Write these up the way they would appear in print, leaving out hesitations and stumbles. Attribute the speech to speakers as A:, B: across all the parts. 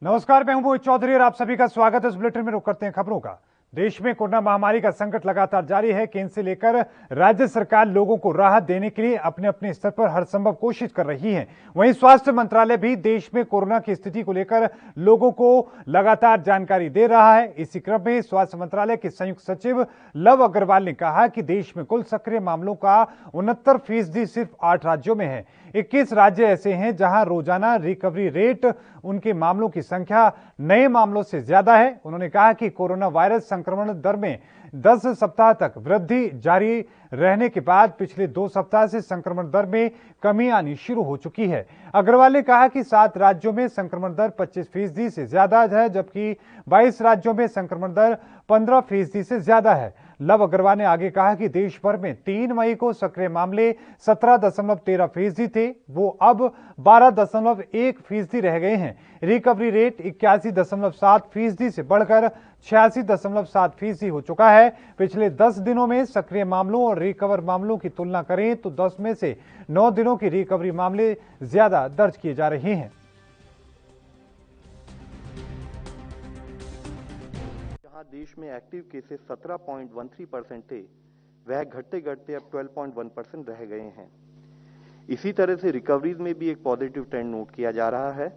A: नमस्कार, मैं हूं मोहित चौधरी और आप सभी का स्वागत है। इस बुलेटिन में रुक करते हैं खबरों का। देश में कोरोना महामारी का संकट लगातार जारी है। केंद्र से लेकर राज्य सरकार लोगों को राहत देने के लिए अपने अपने स्तर पर हर संभव कोशिश कर रही है। वहीं स्वास्थ्य मंत्रालय भी देश में कोरोना की स्थिति को लेकर लोगों को लगातार जानकारी दे रहा है। इसी क्रम में स्वास्थ्य मंत्रालय के संयुक्त सचिव लव अग्रवाल ने कहा कि देश में कुल सक्रिय मामलों का 69% सिर्फ 8 राज्यों में है। 21 राज्य ऐसे हैं जहां रोजाना रिकवरी रेट उनके मामलों की संख्या नए मामलों से ज्यादा है। उन्होंने कहा कि कोरोना वायरस संक्रमण दर में 10 सप्ताह तक वृद्धि जारी रहने के बाद पिछले 2 सप्ताह से संक्रमण दर में कमी आनी शुरू हो चुकी है। अग्रवाल ने कहा कि 7 राज्यों में संक्रमण दर 25% से ज्यादा है, जबकि 22 राज्यों में संक्रमण दर 15% से ज्यादा है। लव अग्रवाल ने आगे कहा कि देश भर में 3 मई को सक्रिय मामले 17.13% थे, वो अब 12.1% रह गए हैं। रिकवरी रेट 81.7% से बढ़कर 86.7% हो चुका है। पिछले 10 दिनों में सक्रिय मामलों और रिकवर मामलों की तुलना करें तो 10 में से 9 दिनों की रिकवरी मामले ज्यादा दर्ज किए जा रहे हैं।
B: देश में एक्टिव केसेस 17.13% थे, वह घटते घटते अब 12.1% रह गए हैं। इसी तरह से रिकवरीज में भी एक पॉजिटिव ट्रेंड नोट किया जा रहा है।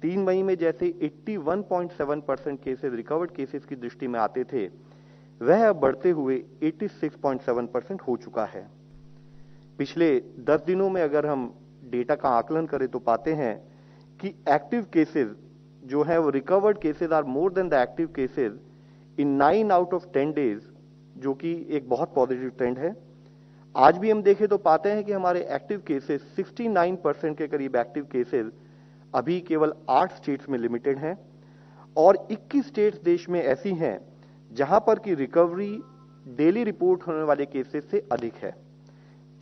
B: 3 मई में जैसे 81.7% केसेस रिकवर्ड केसेस की दृष्टि में आते थे, वह अब बढ़ते हुए 86.7% हो चुका है। पिछले 10 दिनों में अगर हम डेटा का आकलन करें तो पाते हैं कि एक्टिव केसेस जो है वो recovered cases are more than the active cases in 9 out of 10 days, जो कि एक बहुत पॉजिटिव ट्रेंड है। आज भी हम देखें तो पाते हैं कि हमारे एक्टिव केसेस 69% के करीब एक्टिव केसेस अभी केवल 8 स्टेट्स में लिमिटेड हैं और 21 स्टेट्स देश में ऐसी हैं जहां पर की रिकवरी डेली रिपोर्ट होने वाले केसेस से अधिक है।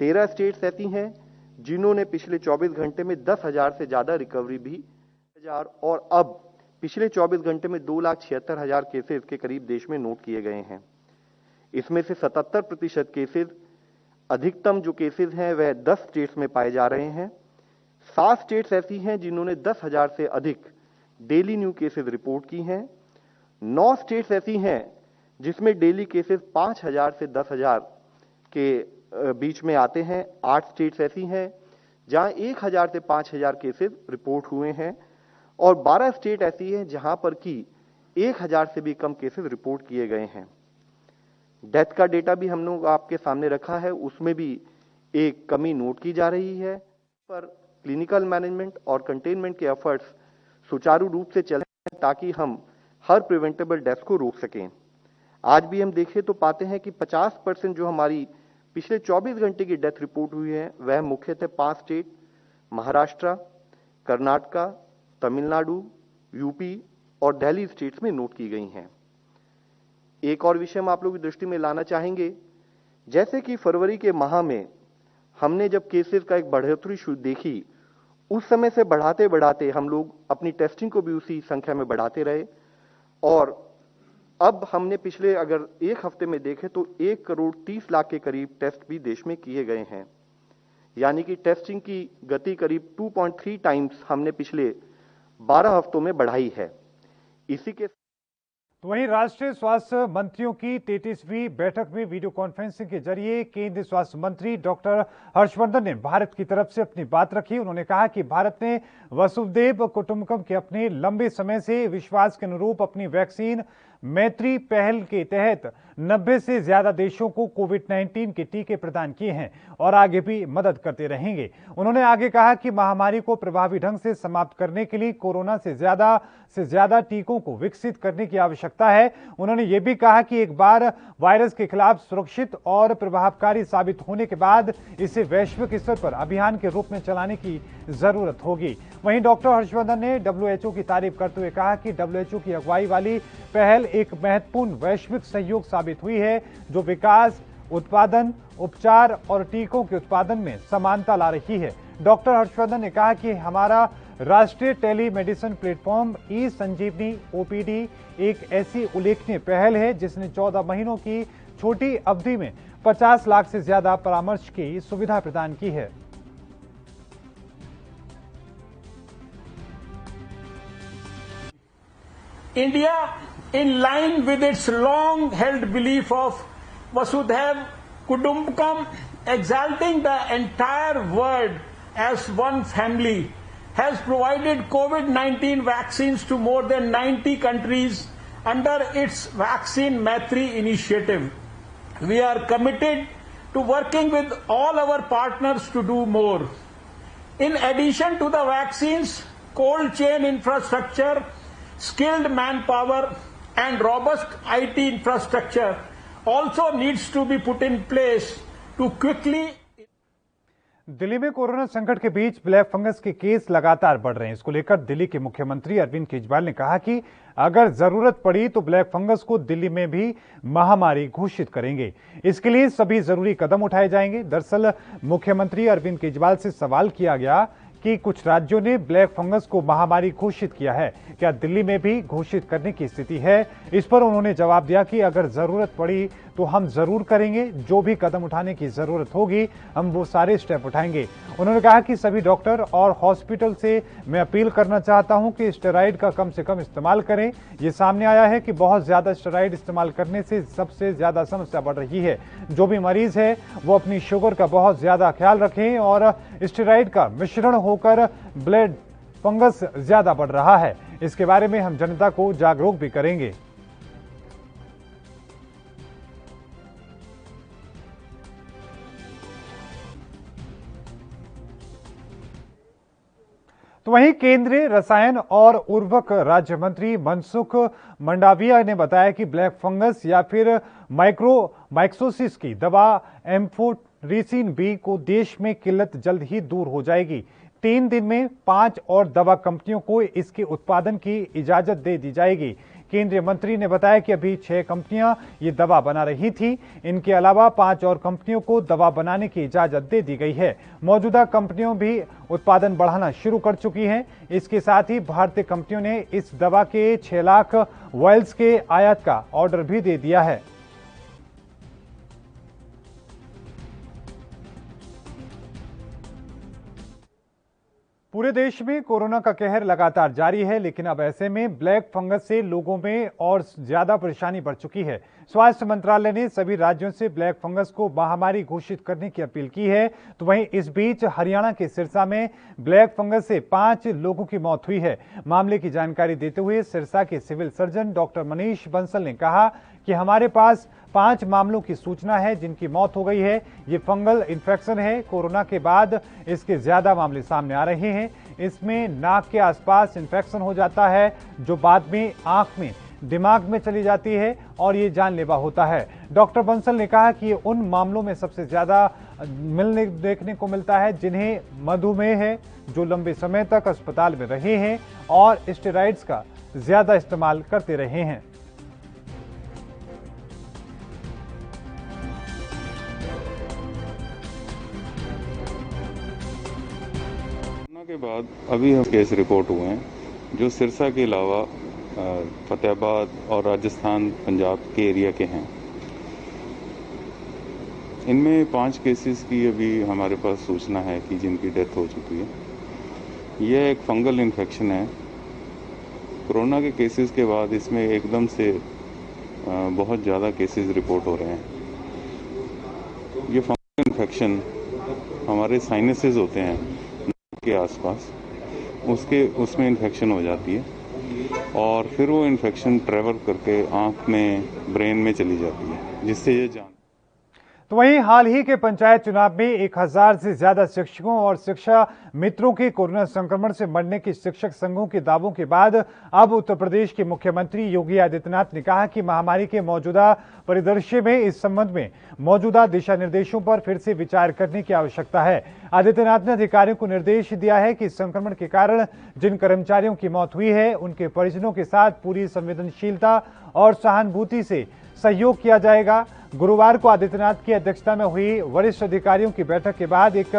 B: 13 स्टेट्स ऐसी हैं जिन्होंने पिछले 24 घंटे में 10,000 से ज्यादा रिकवरी भी और अब पिछले 24 घंटे में 2,76,000 केसेस के करीब देश में नोट किए गए हैं। इसमें से 77% केसेस, अधिकतम जो केसेस हैं वह 10 स्टेट्स में पाए जा रहे हैं। 7 स्टेट्स ऐसी हैं जिन्होंने 10,000 से अधिक डेली न्यू केसेस रिपोर्ट की हैं। 9 स्टेट्स ऐसी हैं जिसमें डेली केसेस 5,000 से 10,000 के बीच में आते हैं। 8 स्टेट्स ऐसी हैं जहां 1,000 से 5,000 केसेस रिपोर्ट हुए हैं और 12 स्टेट ऐसी हैं जहां पर कि 1,000 से भी कम केसेस रिपोर्ट किए गए हैं। डेथ का डेटा भी हम लोग आपके सामने रखा है, उसमें भी एक कमी नोट की जा रही है। पर क्लिनिकल मैनेजमेंट और कंटेनमेंट के एफर्ट्स सुचारू रूप से चलें ताकि हम हर प्रिवेंटेबल डेथ को रोक सकें। आज भी हम देखें तो पाते हैं कि 50% जो हमारी पिछले 24 घंटे की डेथ रिपोर्ट हुई है वह मुख्यतः 5 स्टेट महाराष्ट्र, कर्नाटका, तमिलनाडु, यूपी और दिल्ली स्टेट्स में नोट की गई हैं। एक और विषय हम आप लोगों की दृष्टि में लाना चाहेंगे, जैसे कि फरवरी के माह में हमने जब केसेस का एक बढ़ोतरी देखी, उस समय से बढ़ाते बढ़ाते हम लोग अपनी टेस्टिंग को भी उसी संख्या में बढ़ाते रहे और अब हमने पिछले अगर एक हफ्ते में देखें तो 1,30,00,000 के करीब टेस्ट भी देश में किए गए हैं। यानी कि टेस्टिंग की गति करीब 2.3 टाइम्स हमने पिछले 12 हफ्तों में बढ़ाई है। इसी के
A: वहीं राष्ट्रीय स्वास्थ्य मंत्रियों की 33वीं बैठक में वीडियो कॉन्फ्रेंसिंग के जरिए केंद्रीय स्वास्थ्य मंत्री डॉक्टर हर्षवर्धन ने भारत की तरफ से अपनी बात रखी। उन्होंने कहा कि भारत ने वसुधैव कुटुंबकम के अपने लंबे समय से विश्वास के अनुरूप अपनी वैक्सीन मैत्री पहल के तहत 90 से ज्यादा देशों को कोविड-19 के टीके प्रदान किए हैं और आगे भी मदद करते रहेंगे। उन्होंने आगे कहा कि महामारी को प्रभावी ढंग से समाप्त करने के लिए कोरोना से ज्यादा टीकों को विकसित करने की आवश्यकता है। उन्होंने यह भी कहा कि एक बार वायरस के खिलाफ सुरक्षित और प्रभावकारी साबित होने के बाद इसे वैश्विक स्तर पर अभियान के रूप में चलाने की जरूरत होगी। वहीं डॉक्टर हर्षवर्धन ने डब्ल्यूएचओ की तारीफ करते हुए कहा कि डब्ल्यूएचओ की अगुवाई वाली पहल एक महत्वपूर्ण वैश्विक सहयोग साबित हुई है, जो विकास, उत्पादन, उपचार और टीकों के उत्पादन में समानता ला रही है। डॉक्टर हर्षवर्धन ने कहा कि हमारा राष्ट्रीय टेलीमेडिसिन प्लेटफॉर्म ई संजीवनी ओपीडी एक ऐसी उल्लेखनीय पहल है जिसने 14 महीनों की छोटी अवधि में 50 लाख से ज्यादा परामर्श की सुविधा प्रदान की है।
C: India, in line with its long-held belief of Vasudhaiv Kutumbakam, exalting the entire world as one family, has provided COVID-19 vaccines to more than 90 countries under its Vaccine Maitri initiative. We are committed to working with all our partners to do more. In addition to the vaccines, cold chain infrastructure, skilled manpower, and robust IT infrastructure also needs to be put in place to quickly.
A: Delhi में corona संकट के बीच black fungus के case लगातार बढ़ रहे हैं। इसको लेकर दिल्ली के मुख्यमंत्री अरविंद केजरीवाल ने कहा कि अगर जरूरत पड़ी तो ब्लैक फंगस को दिल्ली में भी महामारी घोषित करेंगे। इसके लिए सभी जरूरी कदम उठाए जाएंगे। दरअसल मुख्यमंत्री अरविंद केजरीवाल से सवाल किया गया कि कुछ राज्यों ने ब्लैक फंगस को महामारी घोषित किया है, क्या दिल्ली में भी घोषित करने की स्थिति है? इस पर उन्होंने जवाब दिया कि अगर जरूरत पड़ी तो हम जरूर करेंगे, जो भी कदम उठाने की जरूरत होगी हम वो सारे स्टेप उठाएंगे। उन्होंने कहा कि सभी डॉक्टर और हॉस्पिटल से मैं अपील करना चाहता हूं कि स्टेरॉइड का कम से कम इस्तेमाल करें। ये सामने आया है कि बहुत ज्यादा स्टेरॉइड इस्तेमाल करने से सबसे ज्यादा समस्या बढ़ रही है। जो भी मरीज है वो अपनी शुगर का बहुत ज्यादा ख्याल रखें और स्टेरॉइड का मिश्रण होकर ब्लड फंगस ज्यादा बढ़ रहा है। इसके बारे में हम जनता को जागरूक भी करेंगे। तो वहीं केंद्रीय रसायन और उर्वरक राज्य मंत्री मनसुख मंडाविया ने बताया कि ब्लैक फंगस या फिर माइक्रोसिस की दवा एम्फोटेरिसिन बी को देश में किल्लत जल्द ही दूर हो जाएगी। 3 दिन में 5 और दवा कंपनियों को इसके उत्पादन की इजाजत दे दी जाएगी। केंद्रीय मंत्री ने बताया कि अभी 6 कंपनियां ये दवा बना रही थी। इनके अलावा 5 और कंपनियों को दवा बनाने की इजाजत दे दी गई है। मौजूदा कंपनियों भी उत्पादन बढ़ाना शुरू कर चुकी हैं। इसके साथ ही भारतीय कंपनियों ने इस दवा के 6 लाख वायल्स के आयात का ऑर्डर भी दे दिया है। पूरे देश में कोरोना का कहर लगातार जारी है, लेकिन अब ऐसे में ब्लैक फंगस से लोगों में और ज्यादा परेशानी बढ़ चुकी है। स्वास्थ्य मंत्रालय ने सभी राज्यों से ब्लैक फंगस को महामारी घोषित करने की अपील की है। तो वहीं इस बीच हरियाणा के सिरसा में ब्लैक फंगस से 5 लोगों की मौत हुई है। मामले की जानकारी देते हुए सिरसा के civil surgeon doctor Manish Bansal ने कहा कि हमारे पास 5 मामलों की सूचना है जिनकी मौत हो गई है। ये फंगल इन्फेक्शन है। कोरोना के बाद इसके ज्यादा मामले सामने आ रहे हैं। इसमें नाक के आसपास इन्फेक्शन हो जाता है जो बाद में आंख में, दिमाग में चली जाती है और ये जानलेवा होता है। डॉक्टर बंसल ने कहा कि उन मामलों में सबसे ज्यादा देखने को मिलता है जिन्हें मधुमेह है, जो लंबे समय तक अस्पताल में रहे हैं और स्टेरॉइड्स का ज्यादा इस्तेमाल करते रहे हैं।
D: के बाद अभी हम केस रिपोर्ट हुए हैं जो सिरसा के अलावा फतेहाबाद और राजस्थान पंजाब के एरिया के हैं। इनमें 5 केसेस की अभी हमारे पास सूचना है कि जिनकी डेथ हो चुकी है। यह एक फंगल इन्फेक्शन है। कोरोना के केसेस के बाद इसमें एकदम से बहुत ज़्यादा केसेस रिपोर्ट हो रहे हैं। ये फंगल इन्फेक्शन हमारे साइनसेस होते हैं के आसपास, उसमें इन्फेक्शन हो जाती है और फिर वो इन्फेक्शन ट्रेवल करके आंख में, ब्रेन में चली जाती है, जिससे ये जान।
A: तो वहीं हाल ही के पंचायत चुनाव में 1000 से ज्यादा शिक्षकों और शिक्षा मित्रों के कोरोना संक्रमण से मरने के शिक्षक संघों के दावों के बाद अब उत्तर प्रदेश के मुख्यमंत्री योगी आदित्यनाथ ने कहा कि महामारी के मौजूदा परिदृश्य में इस संबंध में मौजूदा दिशा निर्देशों पर फिर से विचार करने की आवश्यकता है। आदित्यनाथ ने अधिकारियों को निर्देश दिया है कि संक्रमण के कारण जिन कर्मचारियों की मौत हुई है उनके परिजनों के साथ पूरी संवेदनशीलता और सहानुभूति से सहयोग किया जाएगा। गुरुवार को आदित्यनाथ की अध्यक्षता में हुई वरिष्ठ अधिकारियों की बैठक के बाद एक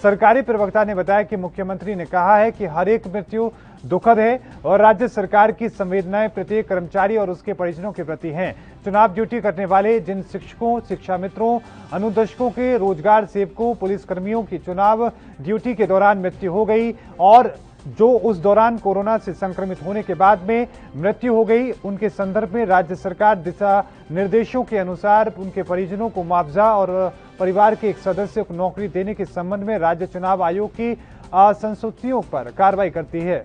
A: सरकारी प्रवक्ता ने बताया कि मुख्यमंत्री ने कहा है कि हर एक मृत्यु दुखद है और राज्य सरकार की संवेदनाएं प्रत्येक कर्मचारी और उसके परिजनों के प्रति हैं। चुनाव ड्यूटी करने वाले जिन शिक्षकों, शिक्षा मित्रों, अनुदर्शकों के, रोजगार सेवकों, पुलिसकर्मियों की चुनाव ड्यूटी के दौरान मृत्यु हो गई और जो उस दौरान कोरोना से संक्रमित होने के बाद में मृत्यु हो गई, उनके संदर्भ में राज्य सरकार दिशा निर्देशों के अनुसार उनके परिजनों को मुआवजा और परिवार के एक सदस्य को नौकरी देने के संबंध में राज्य चुनाव आयोग की असंतुष्टियों पर कार्रवाई करती है।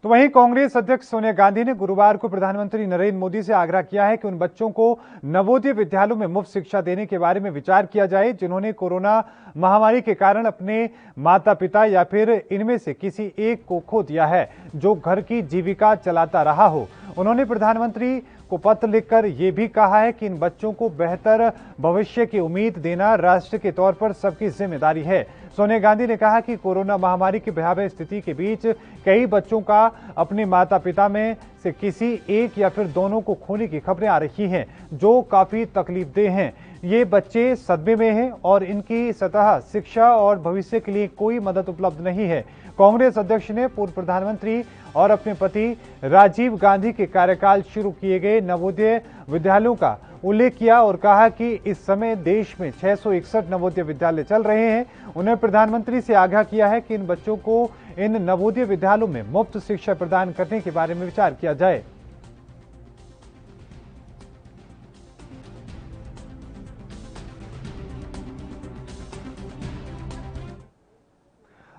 A: तो वहीं कांग्रेस अध्यक्ष सोनिया गांधी ने गुरुवार को प्रधानमंत्री नरेंद्र मोदी से आग्रह किया है कि उन बच्चों को नवोदय विद्यालयों में मुफ्त शिक्षा देने के बारे में विचार किया जाए जिन्होंने कोरोना महामारी के कारण अपने माता पिता या फिर इनमें से किसी एक को खो दिया है, जो घर की जीविका चलाता रहा हो। उन्होंने प्रधानमंत्री को पत्र लिखकर यह भी कहा है कि इन बच्चों को बेहतर भविष्य की उम्मीद देना राष्ट्र के तौर पर सबकी जिम्मेदारी है। सोनिया गांधी ने कहा कि कोरोना महामारी की भयावह स्थिति के बीच कई बच्चों का अपने माता पिता में से किसी एक या फिर दोनों को खोने की खबरें आ रही हैं, जो काफी तकलीफदेह हैं। ये बच्चे सदमे में हैं और इनकी सतह शिक्षा और भविष्य के लिए कोई मदद उपलब्ध नहीं है। कांग्रेस अध्यक्ष ने पूर्व प्रधानमंत्री और अपने पति राजीव गांधी के कार्यकाल शुरू किए गए नवोदय विद्यालयों का उल्लेख किया और कहा कि इस समय देश में 661 नवोदय विद्यालय चल रहे हैं। उन्होंने प्रधानमंत्री से आग्रह किया है कि इन बच्चों को इन नवोदय विद्यालयों में मुफ्त शिक्षा प्रदान करने के बारे में विचार किया जाए।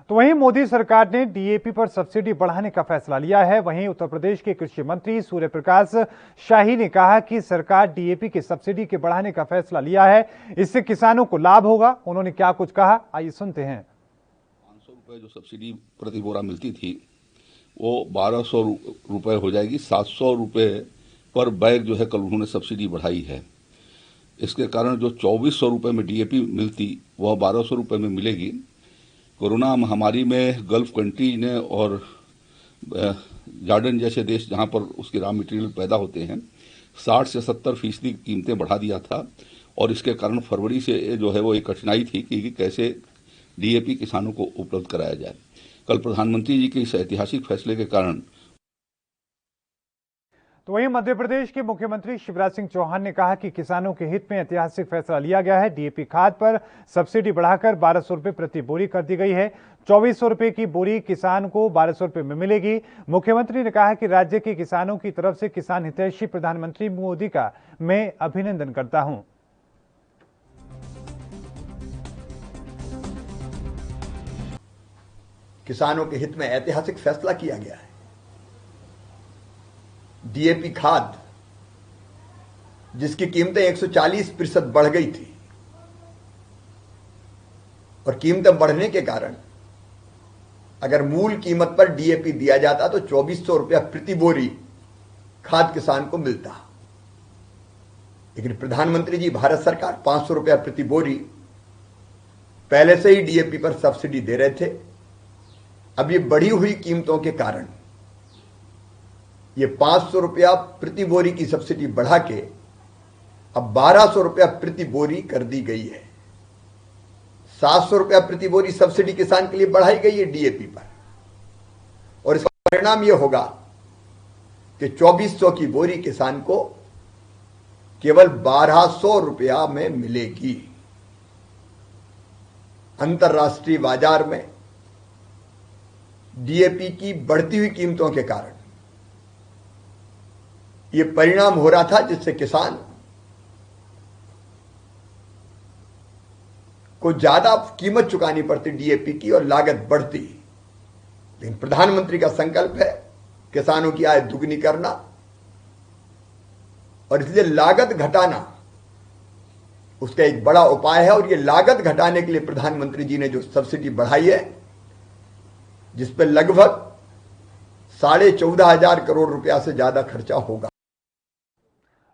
A: तो वहीं मोदी सरकार ने डीएपी पर सब्सिडी बढ़ाने का फैसला लिया है। वहीं उत्तर प्रदेश के कृषि मंत्री सूर्य प्रकाश शाही ने कहा कि सरकार डीएपी की सब्सिडी के बढ़ाने का फैसला लिया है, इससे किसानों को लाभ होगा। उन्होंने क्या कुछ कहा, आइए सुनते हैं।
E: 500 रुपए जो सब्सिडी प्रति बोरा मिलती थी वो 1200 रुपए हो जाएगी। 700 रुपए पर बैग जो है कल उन्होंने सब्सिडी बढ़ाई है। इसके कारण जो 2400 रुपए में डीएपी मिलती वह 1200 रुपए में मिलेगी। कोरोना महामारी में गल्फ कंट्री ने और जॉर्डन जैसे देश जहां पर उसके रॉ मटेरियल पैदा होते हैं 60 से 70% कीमतें बढ़ा दिया था और इसके कारण फरवरी से जो है वो एक कठिनाई थी कि कैसे डीएपी किसानों को उपलब्ध कराया जाए। कल प्रधानमंत्री जी के इस ऐतिहासिक फैसले के कारण।
A: तो वहीं मध्य प्रदेश के मुख्यमंत्री शिवराज सिंह चौहान ने कहा कि किसानों के हित में ऐतिहासिक फैसला लिया गया है। डीएपी खाद पर सब्सिडी बढ़ाकर 1200 रुपए प्रति बोरी कर दी गई है। 2400 रुपए की बोरी किसान को 1200 रुपए में मिलेगी। मुख्यमंत्री ने कहा कि राज्य के किसानों की तरफ से किसान हितैषी प्रधानमंत्री मोदी का मैं अभिनंदन करता हूं।
F: किसानों के हित में ऐतिहासिक फैसला किया गया है। डीएपी खाद जिसकी कीमतें 140% बढ़ गई थी और कीमतें बढ़ने के कारण अगर मूल कीमत पर डीएपी दिया जाता तो 2400 रुपया प्रति बोरी खाद किसान को मिलता। लेकिन प्रधानमंत्री जी भारत सरकार 500 रुपया प्रति बोरी पहले से ही डीएपी पर सब्सिडी दे रहे थे। अब ये बढ़ी हुई कीमतों के कारण ये 500 रुपया प्रति बोरी की सब्सिडी बढ़ा के अब 1200 रुपया प्रति बोरी कर दी गई है। 700 रुपया प्रति बोरी सब्सिडी किसान के लिए बढ़ाई गई है डीएपी पर और इसका परिणाम यह होगा कि 2400 की बोरी किसान को केवल 1200 रुपया में मिलेगी। अंतर्राष्ट्रीय बाजार में डीएपी की बढ़ती हुई कीमतों के कारण यह परिणाम हो रहा था जिससे किसान को ज्यादा कीमत चुकानी पड़ती डीएपी की और लागत बढ़ती। लेकिन प्रधानमंत्री का संकल्प है किसानों की आय दुगनी करना और इसलिए लागत घटाना उसका एक बड़ा उपाय है। और यह लागत घटाने के लिए प्रधानमंत्री जी ने जो सब्सिडी बढ़ाई है जिस पर लगभग 14,500 करोड़ रुपया से ज्यादा खर्चा होगा।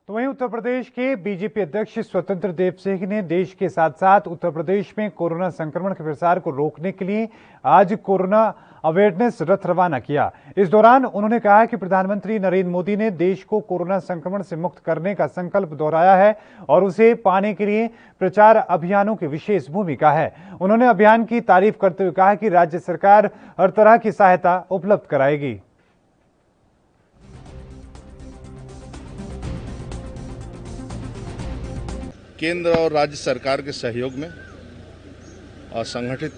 A: तो वहीं उत्तर प्रदेश के बीजेपी अध्यक्ष स्वतंत्र देव सिंह ने देश के साथ साथ उत्तर प्रदेश में कोरोना संक्रमण के प्रसार को रोकने के लिए आज कोरोना अवेयरनेस रथ रवाना किया। इस दौरान उन्होंने कहा कि प्रधानमंत्री नरेंद्र मोदी ने देश को कोरोना संक्रमण से मुक्त करने का संकल्प दोहराया है और उसे पाने के लिए प्रचार अभियानों की विशेष भूमिका है। उन्होंने अभियान की तारीफ करते हुए कहा कि राज्य सरकार हर तरह की सहायता उपलब्ध कराएगी।
G: केंद्र और राज्य सरकार के सहयोग में और संगठित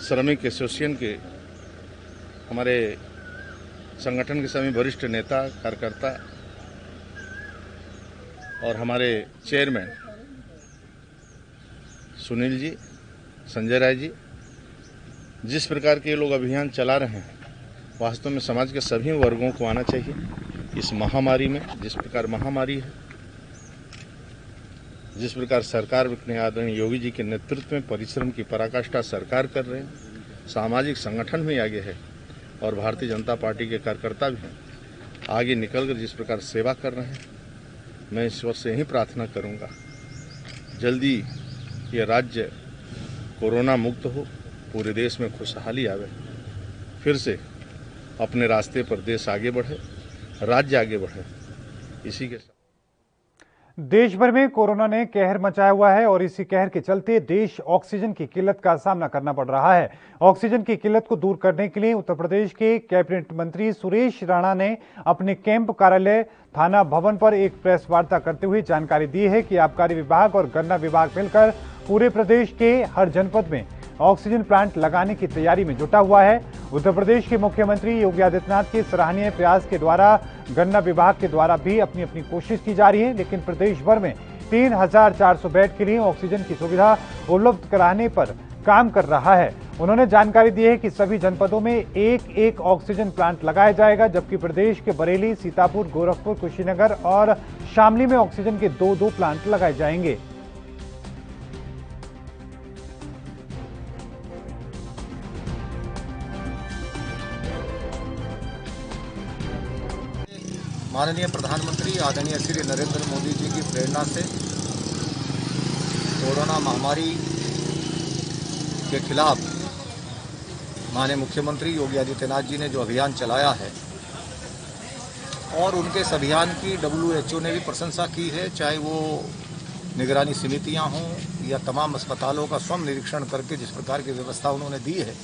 G: श्रमिक एसोसिएशन के हमारे संगठन के सभी वरिष्ठ नेता कार्यकर्ता और हमारे चेयरमैन सुनील जी, संजय राय जी, जिस प्रकार के ये लोग अभियान चला रहे हैं, वास्तव में समाज के सभी वर्गों को आना चाहिए। इस महामारी में जिस प्रकार महामारी है, जिस प्रकार सरकार अपने आदरणीय योगी जी के नेतृत्व में परिश्रम की पराकाष्ठा सरकार कर रहे हैं, सामाजिक संगठन भी आगे है और भारतीय जनता पार्टी के कार्यकर्ता भी हैं, आगे निकलकर जिस प्रकार सेवा कर रहे हैं, मैं ईश्वर से यही प्रार्थना करूंगा जल्दी ये राज्य कोरोना मुक्त हो, पूरे देश में खुशहाली आवे, फिर से अपने रास्ते पर देश आगे बढ़े, राज्य आगे बढ़े। इसी के साथ
A: देश भर में कोरोना ने कहर मचाया हुआ है और इसी कहर के चलते देश ऑक्सीजन की किल्लत का सामना करना पड़ रहा है। ऑक्सीजन की किल्लत को दूर करने के लिए उत्तर प्रदेश के कैबिनेट मंत्री सुरेश राणा ने अपने कैंप कार्यालय थाना भवन पर एक प्रेस वार्ता करते हुए जानकारी दी है कि आबकारी विभाग और गन्ना विभाग मिलकर पूरे प्रदेश के हर जनपद में ऑक्सीजन प्लांट लगाने की तैयारी में जुटा हुआ है। उत्तर प्रदेश के मुख्यमंत्री योगी आदित्यनाथ के सराहनीय प्रयास के द्वारा गन्ना विभाग के द्वारा भी अपनी अपनी कोशिश की जा रही है, लेकिन प्रदेश भर में 3400 बेड के लिए ऑक्सीजन की सुविधा उपलब्ध कराने पर काम कर रहा है। उन्होंने जानकारी दी है कि सभी जनपदों में एक ऑक्सीजन प्लांट लगाया जाएगा, जबकि प्रदेश के बरेली, सीतापुर, गोरखपुर, कुशीनगर और शामली में ऑक्सीजन के 2 प्लांट लगाए जाएंगे।
H: माननीय प्रधानमंत्री आदरणीय श्री नरेंद्र मोदी जी की प्रेरणा से कोरोना महामारी के खिलाफ माननीय मुख्यमंत्री योगी आदित्यनाथ जी ने जो अभियान चलाया है और उनके इस अभियान की WHO ने भी प्रशंसा की है, चाहे वो निगरानी समितियां हों या तमाम अस्पतालों का स्वयं निरीक्षण करके जिस प्रकार की व्यवस्था उन्होंने दी है,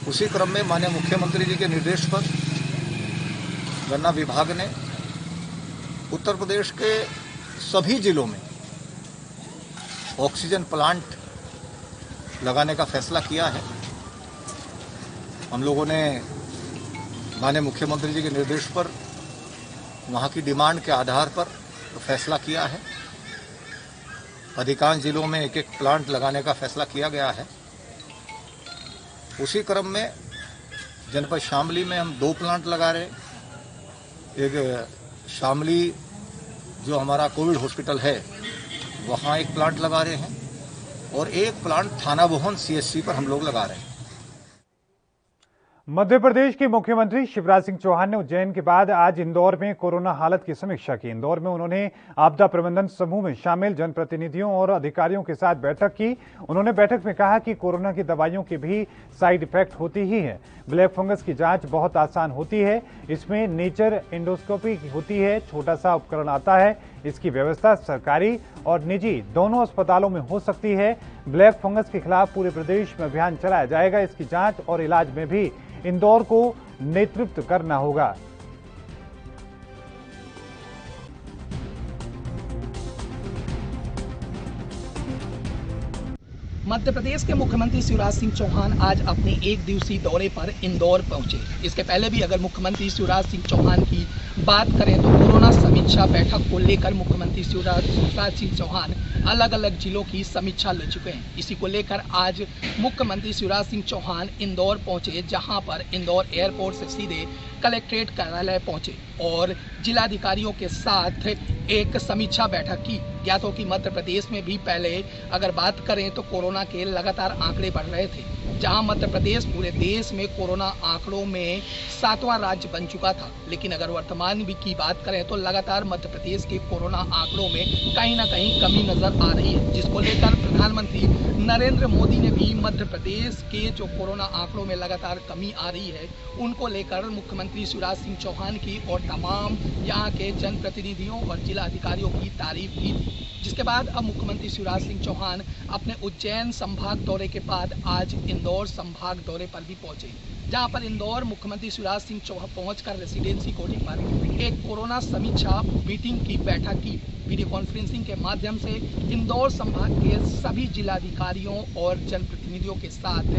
H: उसी क्रम में माननीय मुख्यमंत्री जी के निर्देश पर गन्ना विभाग ने उत्तर प्रदेश के सभी जिलों में ऑक्सीजन प्लांट लगाने का फैसला किया है। हम लोगों ने माननीय मुख्यमंत्री जी के निर्देश पर वहाँ की डिमांड के आधार पर फैसला किया है। अधिकांश जिलों में एक प्लांट लगाने का फैसला किया गया है। उसी क्रम में जनपद शामली में हम 2 प्लांट लगा रहे हैं। एक शामली जो हमारा कोविड हॉस्पिटल है वहाँ एक प्लांट लगा रहे हैं और एक प्लांट थाना भवन CHC पर हम लोग लगा रहे हैं।
A: मध्य प्रदेश के मुख्यमंत्री शिवराज सिंह चौहान ने उज्जैन के बाद आज इंदौर में कोरोना हालत की समीक्षा की। इंदौर में उन्होंने आपदा प्रबंधन समूह में शामिल जनप्रतिनिधियों और अधिकारियों के साथ बैठक की। उन्होंने बैठक में कहा कि कोरोना की दवाइयों के भी साइड इफेक्ट होती ही है। ब्लैक फंगस की जांच बहुत आसान होती है, इसमें नेचर एंडोस्कोपी होती है, छोटा सा उपकरण आता है। इसकी व्यवस्था सरकारी और निजी दोनों अस्पतालों में हो सकती है। ब्लैक फंगस के खिलाफ पूरे प्रदेश में अभियान चलाया जाएगा। इसकी जांच और इलाज में भी इंदौर को नेतृत्व करना होगा।
I: मध्य प्रदेश के मुख्यमंत्री शिवराज सिंह चौहान आज अपने 1 दिवसीय दौरे पर इंदौर पहुंचे। इसके पहले भी अगर मुख्यमंत्री शिवराज सिंह चौहान की बात करें तो कोरोना समीक्षा बैठक को लेकर मुख्यमंत्री शिवराज सिंह चौहान अलग अलग जिलों की समीक्षा ले चुके हैं। इसी को लेकर आज मुख्यमंत्री शिवराज सिंह चौहान इंदौर पहुंचे, जहां पर इंदौर एयरपोर्ट से सीधे कलेक्ट्रेट कार्यालय पहुंचे और जिलाधिकारियों के साथ एक समीक्षा बैठक की। ज्ञात हो कि मध्य प्रदेश में भी पहले अगर बात करें तो कोरोना के लगातार आंकड़े बढ़ रहे थे, जहां मध्य प्रदेश पूरे देश में कोरोना आंकड़ों में 7वां राज्य बन चुका था। लेकिन अगर वर्तमान भी की बात करें तो लगातार मध्य प्रदेश के कोरोना आंकड़ों में कहीं ना कहीं कमी नजर आ रही है, जिसको लेकर प्रधानमंत्री नरेंद्र मोदी ने भी मध्य प्रदेश के जो कोरोना आंकड़ों में लगातार कमी आ रही है उनको लेकर मुख्यमंत्री शिवराज सिंह चौहान की और तमाम यहाँ के जनप्रतिनिधियों और जिला अधिकारियों की तारीफ की थी। जिसके बाद अब मुख्यमंत्री शिवराज सिंह चौहान अपने उज्जैन संभाग दौरे के बाद आज इंदौर संभाग दौरे पर भी पहुंचे, जहां पर इंदौर मुख्यमंत्री शिवराज सिंह चौहान पहुंचकर रेसिडेंसी कोठी पर एक कोरोना समीक्षा मीटिंग की बैठक की। वीडियो कॉन्फ्रेंसिंग के माध्यम से इंदौर संभाग के सभी जिलाधिकारियों और जनप्रतिनिधियों के साथ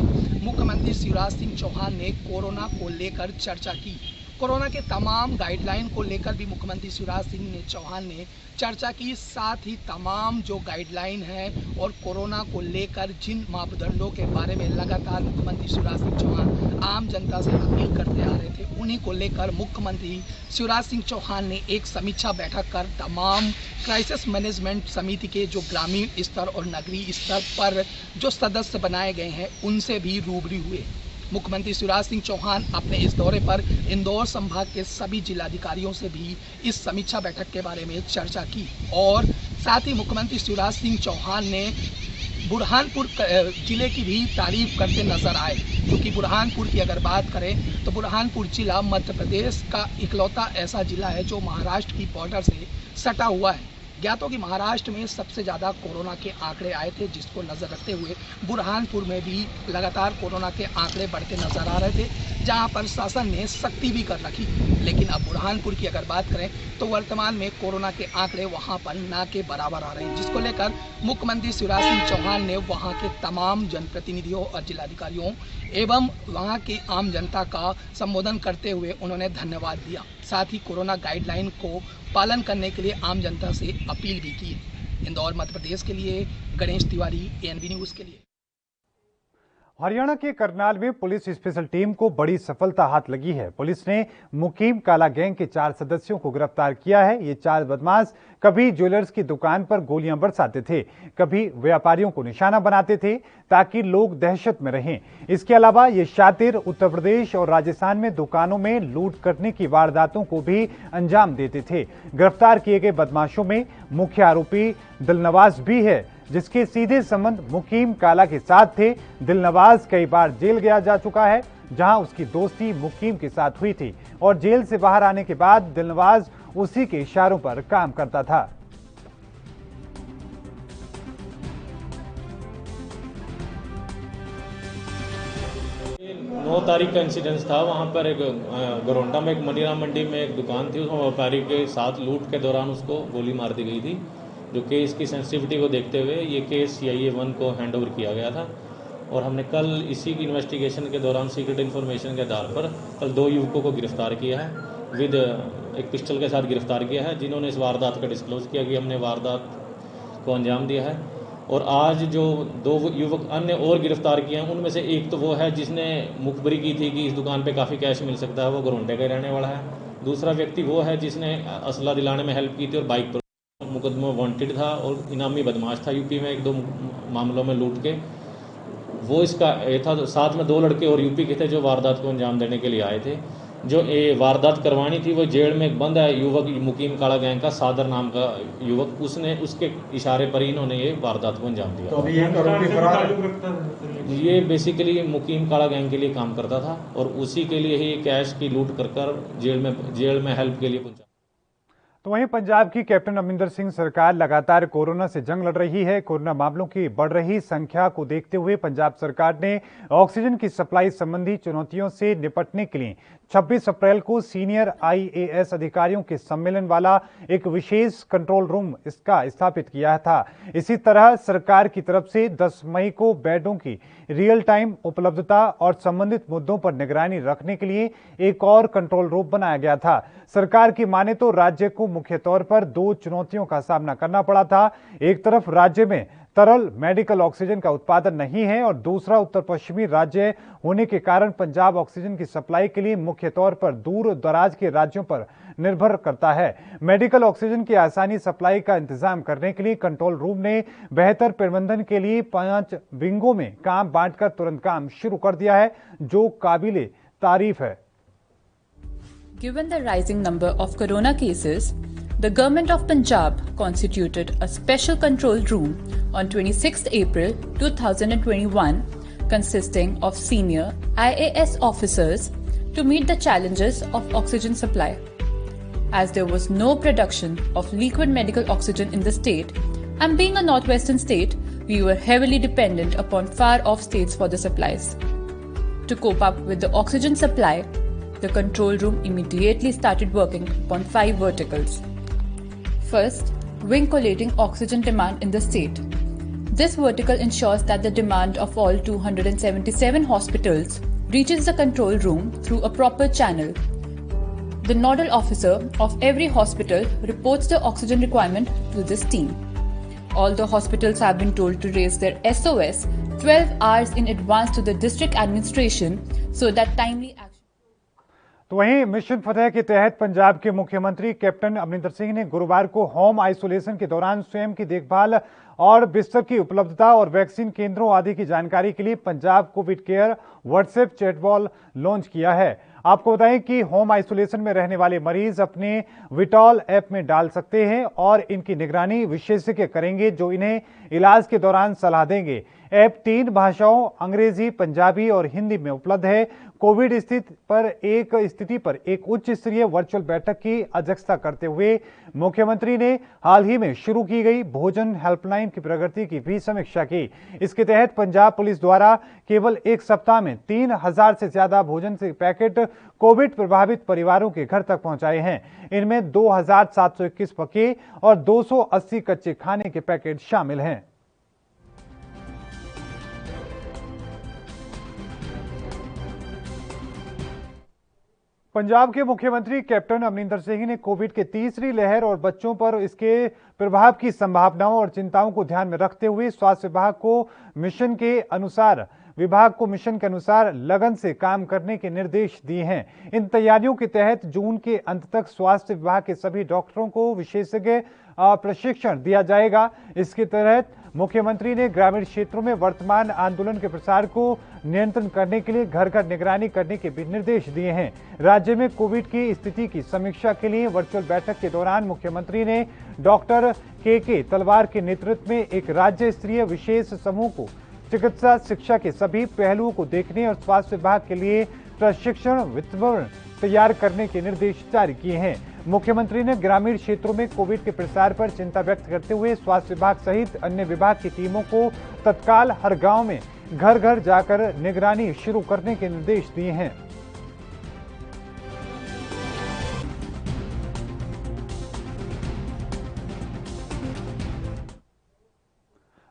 I: मुख्यमंत्री शिवराज सिंह चौहान ने कोरोना को लेकर चर्चा की। कोरोना के तमाम गाइडलाइन को लेकर भी मुख्यमंत्री शिवराज सिंह चौहान ने चर्चा की। साथ ही तमाम जो गाइडलाइन है और कोरोना को लेकर जिन मापदंडों के बारे में लगातार मुख्यमंत्री शिवराज सिंह चौहान आम जनता से अपील करते आ रहे थे, उन्हीं को लेकर मुख्यमंत्री शिवराज सिंह चौहान ने एक समीक्षा बैठक कर तमाम क्राइसिस मैनेजमेंट समिति के जो ग्रामीण स्तर और नगरीय स्तर पर जो सदस्य बनाए गए हैं उनसे भी रूबरू हुए। मुख्यमंत्री शिवराज सिंह चौहान अपने इस दौरे पर इंदौर संभाग के सभी जिलाधिकारियों से भी इस समीक्षा बैठक के बारे में चर्चा की और साथ ही मुख्यमंत्री शिवराज सिंह चौहान ने बुरहानपुर जिले की भी तारीफ करते नजर आए, क्योंकि बुरहानपुर की अगर बात करें तो बुरहानपुर जिला मध्य प्रदेश का इकलौता ऐसा जिला है जो महाराष्ट्र की बॉर्डर से सटा हुआ है। ज्ञात हो कि महाराष्ट्र में सबसे ज़्यादा कोरोना के आंकड़े आए थे, जिसको नज़र रखते हुए बुरहानपुर में भी लगातार कोरोना के आंकड़े बढ़ते नजर आ रहे थे, जहां पर शासन ने सख्ती भी कर रखी। लेकिन अब बुरहानपुर की अगर बात करें तो वर्तमान में कोरोना के आंकड़े वहां पर ना के बराबर आ रहे हैं, जिसको लेकर मुख्यमंत्री शिवराज सिंह चौहान ने वहां के तमाम जनप्रतिनिधियों और जिलाधिकारियों एवं वहां की आम जनता का संबोधन करते हुए उन्होंने धन्यवाद दिया। साथ ही कोरोना गाइडलाइन को पालन करने के लिए आम जनता से अपील भी की। इंदौर मध्य प्रदेश के लिए गणेश तिवारी, एएनबी न्यूज के लिए।
A: हरियाणा के करनाल में पुलिस स्पेशल टीम को बड़ी सफलता हाथ लगी है। पुलिस ने मुकीम काला गैंग के 4 सदस्यों को गिरफ्तार किया है। ये 4 बदमाश कभी ज्वेलर्स की दुकान पर गोलियां बरसाते थे, कभी व्यापारियों को निशाना बनाते थे ताकि लोग दहशत में रहें। इसके अलावा ये शातिर उत्तर प्रदेश और राजस्थान में दुकानों में लूट करने की वारदातों को भी अंजाम देते थे। गिरफ्तार किए गए बदमाशों में मुख्य आरोपी दिलनवाज भी है, जिसके सीधे संबंध मुकीम काला के साथ थे। दिलनवाज कई बार जेल गया जा चुका है, जहां उसकी दोस्ती मुकीम के साथ हुई थी और जेल से बाहर आने के बाद दिलनवाज उसी के इशारों पर काम करता था।
J: 9 तारीख का इंसिडेंस था। वहाँ पर एक गरोंडा में एक मनीराम मंडी में एक दुकान थी, उसमें व्यापारी के साथ लूट के दौरान उसको गोली मार दी गई थी। जो केस की सेंसिटिविटी को देखते हुए ये केस CIA 1 को हैंड ओवर किया गया था और हमने कल इसी की इन्वेस्टिगेशन के दौरान सीक्रेट इन्फॉर्मेशन के आधार पर कल 2 युवकों को गिरफ्तार किया है, विद एक पिस्टल के साथ गिरफ्तार किया है, जिन्होंने इस वारदात का डिस्क्लोज किया कि हमने वारदात को अंजाम दिया है। और आज जो 2 युवक अन्य और गिरफ्तार किए हैं, उनमें से एक तो वो है जिसने मुखबरी की थी कि इस दुकान पे काफ़ी कैश मिल सकता है, वो गरोंडे का रहने वाला है। दूसरा व्यक्ति वो है जिसने असला दिलाने में हेल्प की थी और बाइक पर मुकदमा वांटेड था और इनामी बदमाश था, यूपी में 1-2 मामलों में लूट के वो इसका ये था। साथ में 2 लड़के और यूपी के थे जो वारदात को अंजाम देने के लिए आए थे। जो ये वारदात करवानी थी वो जेल में एक बंद है युवक, मुकीम काला गैंग का सादर नाम का युवक, उसने उसके इशारे पर ही इन्होंने ये वारदात को अंजाम दिया। तो अभी ये बेसिकली मुकीम काला गैंग के लिए काम करता था और उसी के लिए ही कैश की लूट कर जेल में हेल्प के लिए पहुंचा।
A: तो वहीं पंजाब की कैप्टन अमरिंदर सिंह सरकार लगातार कोरोना से जंग लड़ रही है। कोरोना मामलों की बढ़ रही संख्या को देखते हुए पंजाब सरकार ने ऑक्सीजन की सप्लाई संबंधी चुनौतियों से निपटने के लिए 26 अप्रैल को सीनियर IAS अधिकारियों के सम्मेलन वाला एक विशेष कंट्रोल रूम इसका स्थापित किया था। इसी तरह सरकार की तरफ से 10 मई को बेडों की रियल टाइम उपलब्धता और संबंधित मुद्दों पर निगरानी रखने के लिए एक और कंट्रोल रूम बनाया गया था। सरकार की माने तो राज्य को मुख्य तौर पर 2 चुनौतियों का सामना करना पड़ा था। एक तरफ राज्य में तरल मेडिकल ऑक्सीजन का उत्पादन नहीं है और दूसरा उत्तर पश्चिमी राज्य होने के कारण पंजाब ऑक्सीजन की सप्लाई के लिए मुख्य तौर पर दूर दराज के राज्यों पर निर्भर करता है। मेडिकल ऑक्सीजन की आसानी सप्लाई का इंतजाम करने के लिए कंट्रोल रूम ने बेहतर प्रबंधन के लिए 5 विंगों में काम बांटकर तुरंत काम शुरू कर दिया है, जो काबिले तारीफ है।
K: Given the rising number of corona cases, the Government of Punjab constituted a special control room on 26th April 2021 consisting of senior IAS officers to meet the challenges of oxygen supply. As there was no production of liquid medical oxygen in the state, and being a northwestern state, we were heavily dependent upon far-off states for the supplies. To cope up with the oxygen supply, the control room immediately started working upon 5 verticals. First, wing collating oxygen demand in the state. This vertical ensures that the demand of all 277 hospitals reaches the control room through a proper channel. The nodal officer of every hospital reports the oxygen requirement to this team. All the hospitals have been told to raise their SOS 12 hours in advance to the district administration so that timely action.
A: तो वहीं mission फतेह के तहत पंजाब के मुख्यमंत्री captain Amarinder Singh ने गुरुवार को home isolation के दौरान स्वयं की देखभाल और बिस्तर की उपलब्धता और वैक्सीन केंद्रों आदि की जानकारी के लिए Punjab covid care WhatsApp chatbot launch किया है। आपको बताएं कि होम आइसोलेशन में रहने वाले मरीज अपने विटॉल ऐप में डाल सकते हैं और इनकी निगरानी विशेषज्ञ करेंगे जो इन्हें इलाज के दौरान सलाह देंगे। ऐप 3 भाषाओं अंग्रेजी, पंजाबी और हिंदी में उपलब्ध है। कोविड स्थिति पर एक उच्च स्तरीय वर्चुअल बैठक की अध्यक्षता करते हुए मुख्यमंत्री ने हाल ही में शुरू की गई भोजन हेल्पलाइन की प्रगति की भी समीक्षा की। इसके तहत पंजाब पुलिस द्वारा केवल एक सप्ताह में 3000 से ज्यादा भोजन से पैकेट कोविड प्रभावित परिवारों के घर तक पहुंचाए हैं। इनमें 2721 पके और 280 कच्चे खाने के पैकेट शामिल हैं। पंजाब के मुख्यमंत्री कैप्टन अमरिंदर सिंह ने कोविड के तीसरी लहर और बच्चों पर इसके प्रभाव की संभावनाओं और चिंताओं को ध्यान में रखते हुए स्वास्थ्य विभाग को मिशन के अनुसार लगन से काम करने के निर्देश दिए हैं। इन तैयारियों के तहत जून के अंत तक स्वास्थ्य विभाग के सभी डॉक्टरों को विशेषज्ञ प्रशिक्षण दिया जाएगा। इसके तहत मुख्यमंत्री ने ग्रामीण क्षेत्रों में वर्तमान आंदोलन के प्रसार को नियंत्रण करने के लिए घर घर निगरानी करने के भी निर्देश दिए हैं। राज्य में कोविड की स्थिति की समीक्षा के लिए वर्चुअल बैठक के दौरान मुख्यमंत्री ने डॉक्टर के तलवार के नेतृत्व में एक राज्य स्तरीय विशेष समूह को चिकित्सा शिक्षा के सभी पहलुओं को देखने और स्वास्थ्य विभाग के लिए प्रशिक्षण विवरण तैयार करने के निर्देश जारी किए हैं। मुख्यमंत्री ने ग्रामीण क्षेत्रों में कोविड के प्रसार पर चिंता व्यक्त करते हुए स्वास्थ्य विभाग सहित अन्य विभाग की टीमों को तत्काल हर गांव में घर घर जाकर निगरानी शुरू करने के निर्देश दिए हैं।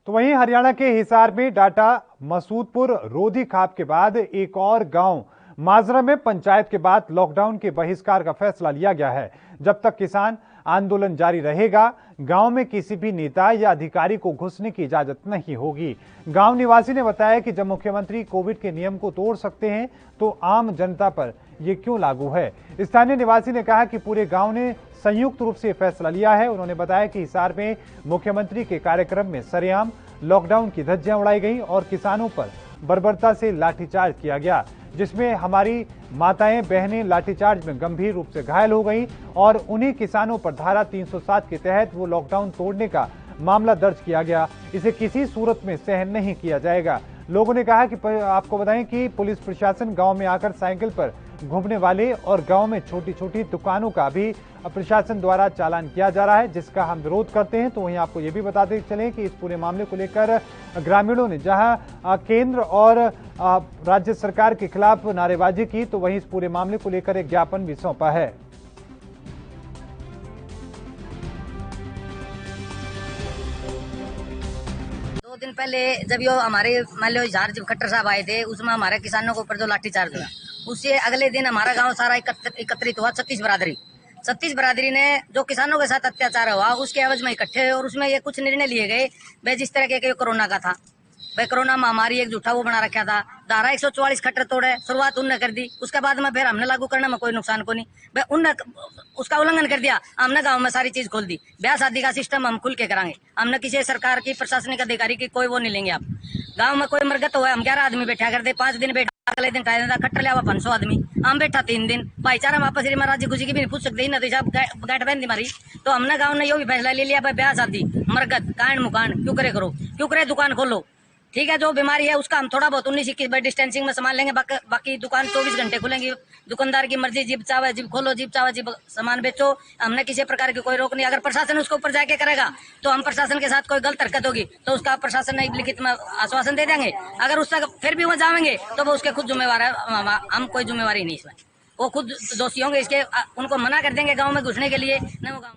A: तो वहीं हरियाणा के हिसार में डाटा मसूदपुर रोधी खाप के बाद एक और गांव माजरा में पंचायत के बाद लॉकडाउन के बहिष्कार का फैसला लिया गया है। जब तक किसान आंदोलन जारी रहेगा, गांव में किसी भी नेता या अधिकारी को घुसने की इजाजत नहीं होगी। गांव निवासी ने बताया कि जब मुख्यमंत्री कोविड के नियम को तोड़ सकते हैं तो आम जनता पर यह क्यों लागू है। स्थानीय निवासी ने कहा कि पूरे गांव ने संयुक्त रूप से फैसला लिया है। उन्होंने बताया कि हिसार में मुख्यमंत्री के कार्यक्रम में सरेआम लॉकडाउन की धज्जियां उड़ाई गई और किसानों पर बर्बरता से लाठीचार्ज किया गया, जिसमें हमारी माताएं बहनें लाठीचार्ज में गंभीर रूप से घायल हो गई और उन्हीं किसानों पर धारा 307 के तहत वो लॉकडाउन तोड़ने का मामला दर्ज किया गया। इसे किसी सूरत में सहन नहीं किया जाएगा। लोगों ने कहा कि आपको बताएं कि पुलिस प्रशासन गांव में आकर साइकिल पर घूमने वाले और गांव में छोटी छोटी दुकानों का भी प्रशासन द्वारा चालान किया जा रहा है, जिसका हम विरोध करते हैं। तो वहीं आपको ये भी बताते चलें कि इस पूरे मामले को लेकर ग्रामीणों ने जहां केंद्र और राज्य सरकार के खिलाफ नारेबाजी की, तो वहीं इस पूरे मामले को लेकर एक ज्ञापन भी सौंपा है।
L: दिन पहले जब यो हमारे मान लो हिसार जब खट्टर साहब आए थे, उसमें हमारे किसानों के ऊपर जो लाठीचार्ज हुआ, उससे अगले दिन हमारा गांव सारा एकत्रित हुआ। छत्तीस बरादरी ने जो किसानों के साथ अत्याचार हुआ उसके एवज में इकट्ठे हुए और उसमें ये कुछ निर्णय लिए गए। भाई जिस तरह के कोरोना का था, भाई कोरोना महामारी एक झूठा वो बना रखा था। धारा 144 खट्टर तोड़े, शुरुआत उनने कर दी। उसके बाद में फिर हमने लागू करने में कोई नुकसान को नहीं, भाई उनने उसका उल्लंघन कर दिया। हमने गांव में सारी चीज खोल दी। ब्याह शादी का सिस्टम हम खुल के करांगे। हमने किसी सरकार की प्रशासनिक अधिकारी की कोई वो नहीं लेंगे। आप गांव में कोई मरगत हुआ, हम 11 आदमी बैठा करते, 5 दिन बैठा, अगले दिन टाइम खट्टर लिया 500 आदमी, हम बैठा 3 दिन। भाईचारा वापस महाराज जी खुशी की भी नहीं पूछ सकते ही ना, तो साहब गांठ बहन मारी। तो हमने गाँव ने यो भी फैसला ले लिया, भाई ब्याह शादी मरगत कांड मुकांड क्यों करे करो, क्यों करे दुकान खोलो। ठीक है, जो बीमारी है उसका हम थोड़ा बहुत 19-21 डिस्टेंसिंग में संभाल लेंगे, बाकी दुकान 24 घंटे खुलेंगी। दुकानदार की मर्जी, जिब चाहे जिब खोलो, जिब चाहे जिब सामान बेचो, हमने किसी प्रकार की कोई रोक नहीं। अगर प्रशासन उसके ऊपर जाके करेगा तो हम प्रशासन के साथ कोई गलत हरकत होगी तो उसका प्रशासन ने लिखित में आश्वासन दे देंगे। अगर उससे फिर भी वहाँ जाएंगे तो वो उसके खुद जिम्मेवार है, हम कोई जिम्मेवारी नहीं इसमें, वो खुद दोषी होंगे इसके। उनको मना कर देंगे गाँव में घुसने के लिए, नहीं होगा।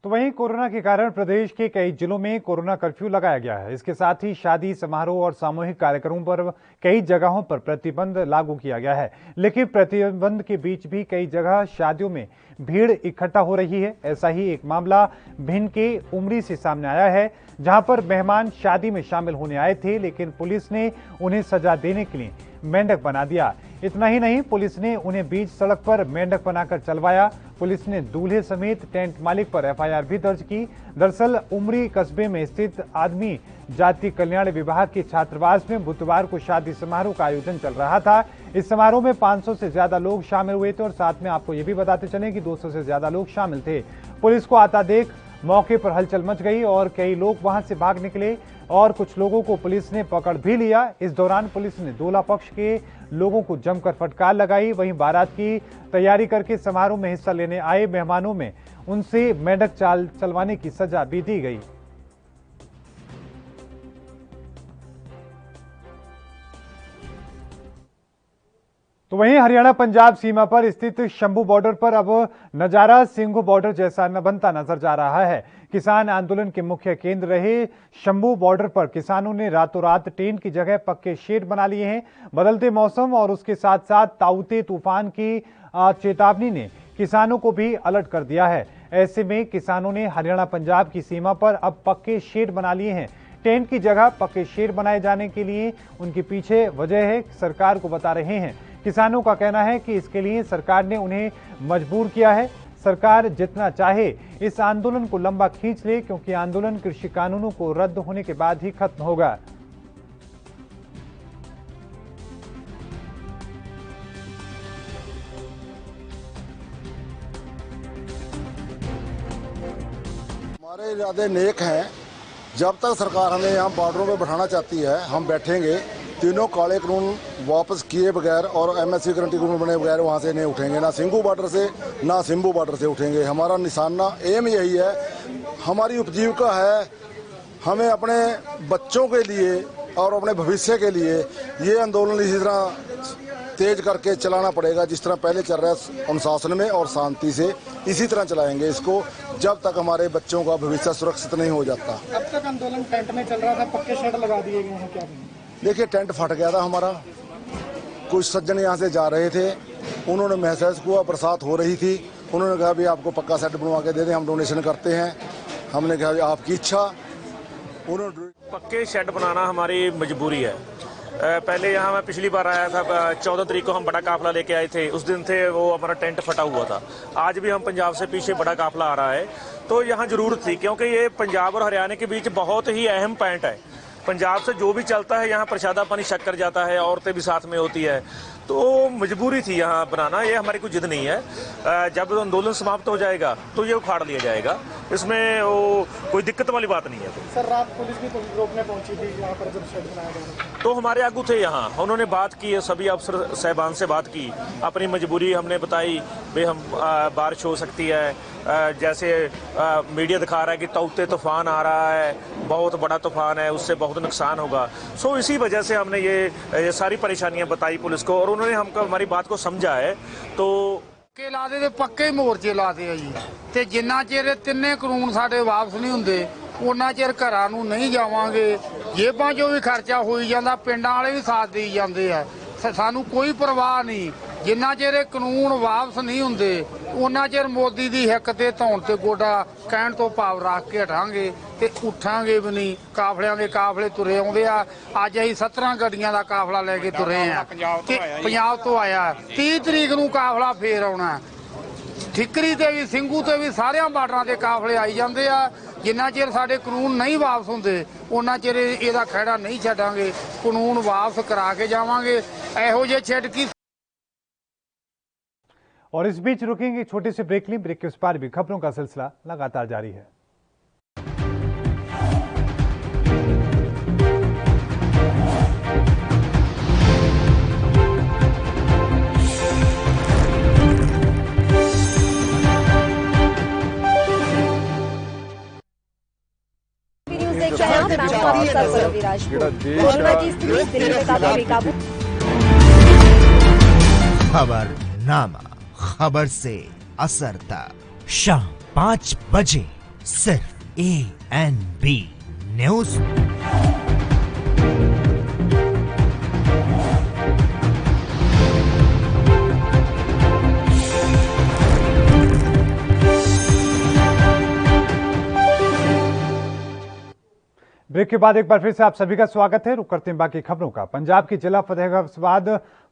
A: तो वहीं कोरोना के कारण प्रदेश के कई जिलों में कोरोना कर्फ्यू लगाया गया है। इसके साथ ही शादी समारोह और सामूहिक कार्यक्रमों पर कई जगहों पर प्रतिबंध लागू किया गया है। लेकिन प्रतिबंध के बीच भी कई जगह शादियों में भीड़ इकट्ठा हो रही है। ऐसा ही एक मामला भिंड के उमरी से सामने आया है, जहां पर मेहमान शादी में शामिल होने आए थे, लेकिन पुलिस ने उन्हें सजा देने के लिए मेंढक बना दिया। इतना ही नहीं, पुलिस ने उन्हें बीच सड़क पर मेंढक बनाकर चलवाया। पुलिस ने दूल्हे समेत टेंट मालिक पर एफआईआर भी दर्ज की। दरअसल उमरी कस्बे में स्थित आदमी जाति कल्याण विभाग के छात्रावास में बुधवार को शादी समारोह का आयोजन चल रहा था। इस समारोह में 500 से ज्यादा लोग शामिल हुए थे और साथ में आपको ये भी बताते चलें कि 200 से ज्यादा लोग शामिल थे। पुलिस को आता देख मौके पर हलचल मच गई और कई लोग वहां से भाग निकले और कुछ लोगों को पुलिस ने पकड़ भी लिया। इस दौरान पुलिस ने दूल्हा पक्ष के लोगों को जमकर फटकार लगाई। वहीं बारात की तैयारी करके समारोह में हिस्सा लेने आए मेहमानों में उनसे मेंढक चाल चलवाने की सजा भी दी गई। तो वहीं हरियाणा पंजाब सीमा पर स्थित शंभू बॉर्डर पर अब नजारा सिंघू बॉर्डर जैसा न बनता नजर जा रहा है। किसान आंदोलन के मुख्य केंद्र रहे शंभू बॉर्डर पर किसानों ने रातों रात टेंट की जगह पक्के शेड बना लिए हैं। बदलते मौसम और उसके साथ साथ ताउते तूफान की चेतावनी ने किसानों को भी अलर्ट कर दिया है। ऐसे में किसानों ने हरियाणा पंजाब की सीमा पर अब पक्के शेड बना लिए हैं। टेंट की जगह पक्के शेड बनाए जाने के लिए उनके पीछे वजह है, सरकार को बता रहे हैं। किसानों का कहना है कि इसके लिए सरकार ने उन्हें मजबूर किया है। सरकार जितना चाहे इस आंदोलन को लंबा खींच ले, क्योंकि आंदोलन कृषि कानूनों को रद्द होने के बाद ही खत्म होगा।
M: हमारे इरादे नेक हैं। जब तक सरकार हमें यहाँ बॉर्डरों पे बैठाना चाहती है, हम बैठेंगे। तीनों काले कानून वापस किए बगैर और एमएसपी गारंटी कानून बने बगैर वहाँ से नहीं उठेंगे, ना सिंघू बॉर्डर से ना सिंबू बॉर्डर से उठेंगे। हमारा निशाना एम यही है, हमारी उपजीविका है। हमें अपने बच्चों के लिए और अपने भविष्य के लिए ये आंदोलन इसी तरह तेज करके चलाना पड़ेगा, जिस तरह पहले चल रहा है, अनुशासन में और शांति से इसी तरह चलाएंगे इसको, जब तक हमारे बच्चों का भविष्य सुरक्षित नहीं हो जाता।
N: अब तक आंदोलन टेंट में चल रहा था, पक्के शेड लगा दिए गए हैं, क्या
M: देखिए टेंट फट गया था हमारा। कुछ सज्जन यहाँ से जा रहे थे, उन्होंने महसूस हुआ बरसात हो रही थी, उन्होंने कहा भी आपको पक्का सेट बनवा के दे दें, हम डोनेशन करते हैं। हमने कहा आपकी इच्छा। उन्होंने
O: पक्के शेड बनाना हमारी मजबूरी है। पहले यहाँ मैं पिछली बार आया था, 14 तारीख को हम बड़ा काफिला लेके आए थे, उस दिन थे वो हमारा टेंट फटा हुआ था। आज भी हम पंजाब से पीछे बड़ा काफिला आ रहा है, तो यहाँ जरूरत थी, क्योंकि ये पंजाब और हरियाणा के बीच बहुत ही अहम पॉइंट है। पंजाब से जो भी चलता है यहाँ प्रसादा पानी शक्कर जाता है, औरतें भी साथ में होती है, तो मजबूरी थी यहाँ बनाना। ये हमारी कोई जिद नहीं है। जब आंदोलन समाप्त हो जाएगा तो ये उखाड़ लिया जाएगा, इसमें वो कोई दिक्कत वाली बात नहीं है।
N: सर रात पुलिस भी रोकने पहुंची थी यहाँ पर जब शेड बनाया गया,
O: तो हमारे आगू थे यहाँ, उन्होंने बात की, सभी अफसर साहबान से बात की, अपनी मजबूरी हमने बताई भाई हम बारिश हो सकती है, जैसे मीडिया दिखा रहा है कि ताउते तूफान आ रहा है, बहुत बड़ा तूफान है, उससे बहुत नुकसान होगा। सो इसी वजह से हमने ये सारी परेशानियां बताई पुलिस को और उन्होंने हमको हमारी बात को समझा है। तो
P: पक्के लादे ते पक्के मोर्चे लाते आ जी, ते जिन्ना चिर तिन्ने कानून साडे वापस नहीं हुंदे उन्ना चिर घरां नूं नहीं जावांगे। जेबां चों भी खर्चा होई जांदा, पिंडां वाले भी साथ देई जांदे आ, सानू कोई परवाह नहीं। जिन्ना चिर कानून वापस नहीं हुंदे उन्ना चिर मोदी दी हिक ते धौण ते गोडा कहण तो भाव रख के हटांगे ते उठांगे भी नहीं। काफलियां दे काफले तुरे आउंदे आ, अज असीं 17 गड्डियां दा काफला लेके तुरे आ, पंजाब तो आया। 30 तरीक नूं काफला फेर आउणा, ठिकरी ते भी सिंघू ते भी सारियां बार्डरां ते काफले आई जांदे आ। जिन्ना चिर साडे कानून नहीं वापस हुंदे उन्ना चिर इहदा खैड़ा नहीं छड्डांगे, कानून वापस करा के जावांगे। इहो जे छेड़ की।
A: और इस बीच रुकेंगे छोटे से ब्रेक ली, ब्रेक के उस पार भी खबरों का सिलसिला लगातार जारी है।
Q: अवसर पर विराज कोरोना की स्थिति दिल्ली में काफी बेकाबू।
R: खबरनामा, खबर से असर तक, शाम 5 बजे सिर्फ ANB न्यूज।
A: ब्रेक के बाद एक बार फिर से आप सभी का स्वागत है। रुक करते हैं बाकी खबरों का। पंजाब की जिला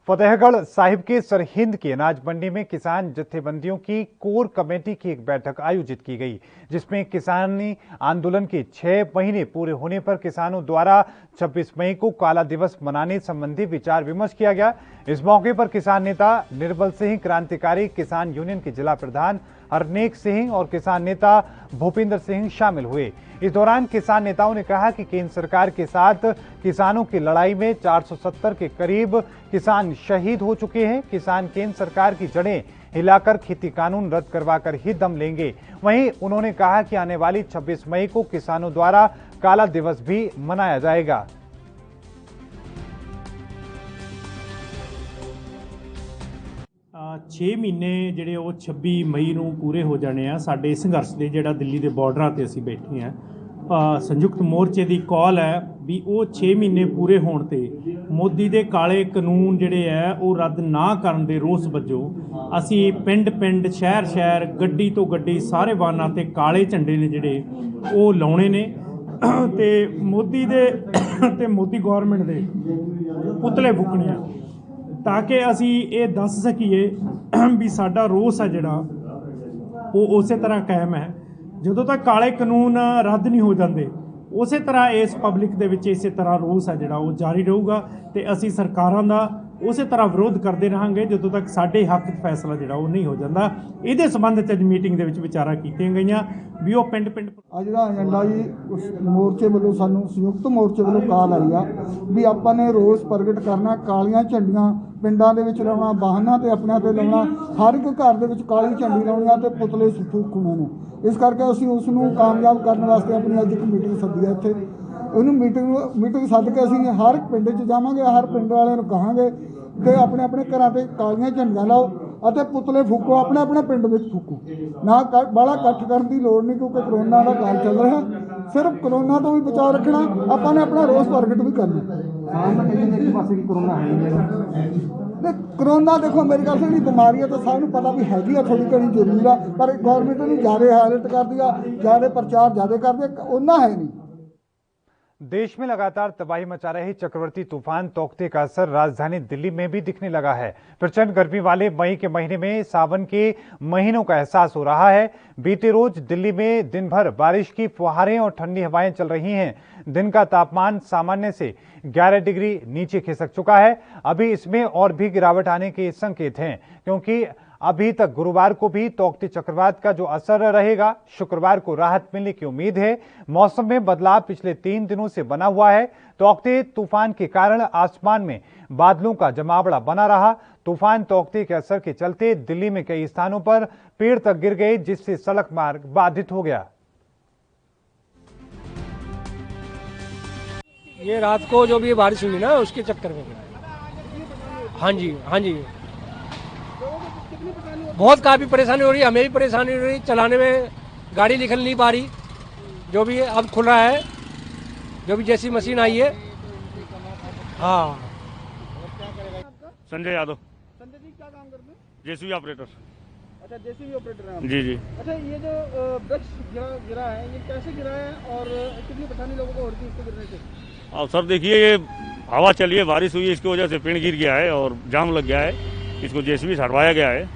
A: फतेहगढ़ साहिब के सरहिंद की अनाज मंडी में किसान जत्थेबंदियों की कोर कमेटी की एक बैठक आयोजित की गई, जिसमें किसानी आंदोलन के 6 महीने पूरे होने पर किसानों द्वारा 26 मई को काला दिवस मनाने संबंधी विचार विमर्श किया गया। इस मौके पर किसान नेता निर्बल सिंह, क्रांतिकारी किसान यूनियन के जिला प्रधान हरनेक सिंह और किसान नेता भूपिंदर सिंह शामिल हुए। इस दौरान किसान नेताओं ने कहा कि केंद्र सरकार के साथ किसानों की लड़ाई में 470 के करीब किसान शहीद हो चुके हैं। किसान केंद्र सरकार की जड़ें हिलाकर खेती कानून रद्द करवाकर ही दम लेंगे। वहीं उन्होंने कहा कि आने वाली 26 मई को किसानों द्वारा काला दिवस भी मनाया जाएगा।
S: छे महीने ਜਿਹੜੇ ਉਹ 26 ਮਈ ਨੂੰ ਪੂਰੇ ਹੋ ਜਾਣੇ ਆ ਸਾਡੇ ਸੰਘਰਸ਼ ਦੇ, ਜਿਹੜਾ ਦਿੱਲੀ ਦੇ ਬਾਰਡਰਾਂ ਤੇ ਅਸੀਂ ਬੈਠੇ ਆ। ਸੰਯੁਕਤ ਮੋਰਚੇ ਦੀ ਕਾਲ ਹੈ ਵੀ ਉਹ 6 ਮਹੀਨੇ ਪੂਰੇ ਹੋਣ ਤੇ ਮੋਦੀ ਦੇ ਕਾਲੇ ਕਾਨੂੰਨ ਜਿਹੜੇ ਆ ਉਹ ਰੱਦ ਨਾ ਕਰਨ ਦੇ ਰੋਸ ਵਜੋਂ ਅਸੀਂ ਪਿੰਡ ਸ਼ਹਿਰ ਗੱਡੀ ਤੋਂ ਗੱਡੀ ਸਾਰੇ ਵਾਹਨਾਂ ਤੇ ਕਾਲੇ ਝੰਡੇ ਨੇ ਜਿਹੜੇ ਉਹ ਲਾਉਣੇ ਨੇ ਤੇ ਮੋਦੀ ਦੇ ਤੇ ਮੋਦੀ ਗਵਰਨਮੈਂਟ ਦੇ ਪੁਤਲੇ ਫੂਕਣੇ ਆ, ਤਾਂ ਕਿ ਅਸੀਂ ਇਹ ਦੱਸ ਸਕੀਏ ਵੀ ਸਾਡਾ ਰੋਸ ਹੈ ਜਿਹੜਾ ਉਹ ਉਸੇ ਤਰ੍ਹਾਂ ਕਾਇਮ ਹੈ। ਜਦੋਂ ਤੱਕ ਕਾਲੇ ਕਾਨੂੰਨ ਰੱਦ ਨਹੀਂ ਹੋ ਜਾਂਦੇ ਉਸੇ ਤਰ੍ਹਾਂ ਇਸ ਪਬਲਿਕ ਦੇ ਵਿੱਚ ਇਸੇ ਤਰ੍ਹਾਂ ਰੋਸ ਹੈ ਜਿਹੜਾ ਉਹ ਜਾਰੀ ਰਹੂਗਾ ਤੇ ਅਸੀਂ ਸਰਕਾਰਾਂ ਦਾ ਉਸੇ ਤਰ੍ਹਾਂ ਵਿਰੋਧ ਕਰਦੇ ਰਹਾਂਗੇ ਜਦੋਂ ਤੱਕ ਸਾਡੇ ਹੱਕ 'ਚ ਫੈਸਲਾ ਜਿਹੜਾ ਉਹ ਨਹੀਂ ਹੋ ਜਾਂਦਾ। ਇਹਦੇ ਸੰਬੰਧ 'ਚ ਅੱਜ ਮੀਟਿੰਗ ਦੇ ਵਿੱਚ ਵਿਚਾਰਾਂ ਕੀਤੀਆਂ ਗਈਆਂ ਵੀ ਉਹ ਪਿੰਡ
T: ਅੱਜ ਦਾ ਏਜੰਡਾ ਜੀ ਉਸ ਮੋਰਚੇ ਵੱਲੋਂ ਸਾਨੂੰ ਸੰਯੁਕਤ ਮੋਰਚੇ ਵੱਲੋਂ ਕਾਲ ਆਈ ਆ ਵੀ ਆਪਾਂ ਨੇ ਰੋਸ ਪ੍ਰਗਟ ਕਰਨਾ, ਕਾਲੀਆਂ ਝੰਡੀਆਂ ਪਿੰਡਾਂ ਦੇ ਵਿੱਚ ਲਾਉਣਾ, ਵਾਹਨਾਂ ਤੇ ਆਪਣਿਆਂ ਤੇ ਲਾਉਣਾ, ਹਰ ਇੱਕ ਘਰ ਦੇ ਵਿੱਚ ਕਾਲੀ ਝੰਡੀ ਲਾਉਣੀ ਆ ਤੇ ਪੁਤਲੇ ਫੂਕਣੇ ਨੇ। ਇਸ ਕਰਕੇ ਅਸੀਂ ਉਸ ਨੂੰ ਕਾਮਯਾਬ ਕਰਨ ਵਾਸਤੇ ਆਪਣੀ ਅੱਜ ਇੱਕ ਮੀਟਿੰਗ ਸੱਦੀ ਹੈ ਇੱਥੇ। ਉਹਨੂੰ ਮੀਟਿੰਗ ਸੱਦ ਕੇ ਅਸੀਂ ਹਰ ਪਿੰਡ 'ਚ ਜਾਵਾਂਗੇ, ਹਰ ਪਿੰਡ ਵਾਲਿਆਂ ਨੂੰ ਕਹਾਂਗੇ ਕਿ ਆਪਣੇ ਆਪਣੇ ਘਰਾਂ ਤੇ ਕਾਲੀਆਂ ਝੰਡੀਆਂ ਲਾਓ ਅਤੇ ਪੁਤਲੇ ਫੂਕੋ, ਆਪਣੇ ਆਪਣੇ ਪਿੰਡ ਵਿੱਚ ਫੂਕੋ। ਨਾ ਬਾਹਲਾ ਇਕੱਠ ਕਰਨ ਦੀ ਲੋੜ ਨਹੀਂ, ਕਿਉਂਕਿ ਕਰੋਨਾ ਦਾ ਕਾਲ ਚੱਲ ਰਿਹਾ। ਸਿਰਫ ਕਰੋਨਾ ਤੋਂ ਵੀ ਬਚਾਅ ਰੱਖਣਾ, ਆਪਾਂ ਨੇ ਆਪਣਾ ਰੋਸ ਪ੍ਰਗਟ ਵੀ ਕਰਨਾ। ਕਰੋਨਾ ਦੇਖੋ ਮੇਰੀ ਗੱਲ ਜਿਹੜੀ ਬਿਮਾਰੀ ਹੈ ਤਾਂ ਸਭ ਨੂੰ ਪਤਾ ਵੀ ਹੈਗੀ ਆ, ਥੋੜੀ ਘਣੀ ਜ਼ਰੂਰ ਆ, ਪਰ ਗੌਰਮੈਂਟ ਨੂੰ ਜ਼ਿਆਦਾ ਹਾਈਲਾਈਟ ਕਰਦੀ ਆ, ਜ਼ਿਆਦਾ ਪ੍ਰਚਾਰ ਜ਼ਿਆਦਾ ਕਰਦੀ ਆ, ਉਹਨਾਂ ਹੈ नहीं।
A: देश में लगातार तबाही मचा रही चक्रवर्ती तूफान तौकते का असर राजधानी दिल्ली में भी दिखने लगा है। प्रचंड गर्मी वाले मई के महीने में सावन के महीनों का एहसास हो रहा है। बीते रोज दिल्ली में दिन भर बारिश की फुहारें और ठंडी हवाएं चल रही हैं। दिन का तापमान सामान्य से 11 डिग्री नीचे खिसक चुका है। अभी इसमें और भी गिरावट आने के संकेत हैं, क्योंकि अभी तक गुरुवार को भी तौकते चक्रवात का जो असर रहेगा, शुक्रवार को राहत मिलने की उम्मीद है। मौसम में बदलाव पिछले 3 दिनों से बना हुआ है। तौकते तूफान के कारण आसमान में बादलों का जमावड़ा बना रहा। तूफान तौकते के असर के चलते दिल्ली में कई स्थानों पर पेड़ तक गिर गए, जिससे सड़क मार्ग बाधित हो गया।
U: ये रात को जो भी बारिश हुई ना उसके चक्कर में, हाँ जी बहुत काफ़ी परेशानी हो रही है। हमें भी परेशानी हो रही, चलाने में गाड़ी निकल नहीं पा रही। जो भी अब खुल रहा है, जो भी जैसी मशीन आई है। हाँ,
V: संजय यादव।
N: संजय जी क्या काम करते हैं?
V: JCB operator.
N: अच्छा, जेसीबी ऑपरेटर हैं आप?
V: जी।
N: अच्छा, ये जो वृक्ष गिरा है, ये कैसे गिरा है और कितनी परेशानी लोगों को हो रही है इसके गिरने से?
V: अब सर देखिए, ये हवा चली है, बारिश हुई है, इसकी वजह से पेड़ गिर गया है और जाम लग गया है। इसको जेसीबी से हटवाया गया है,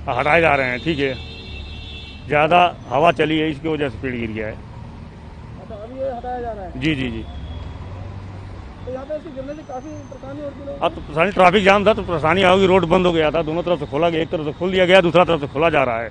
V: हटाए जा रहे हैं। ठीक है, ज़्यादा हवा चली है, इसकी वजह से पेड़ गिर गया है।
N: अच्छा, अभी ये हटाया जा रहा है?
V: जी।
N: तो यहाँ पे इसके गिरने से काफ़ी परेशानी होती है।
V: अब तो परेशानी, ट्रैफिक जाम था तो परेशानी होगी। रोड बंद हो गया था, दोनों तरफ से खोला गया, एक तरफ से खोल दिया गया, दूसरा तरफ से खोला जा रहा है।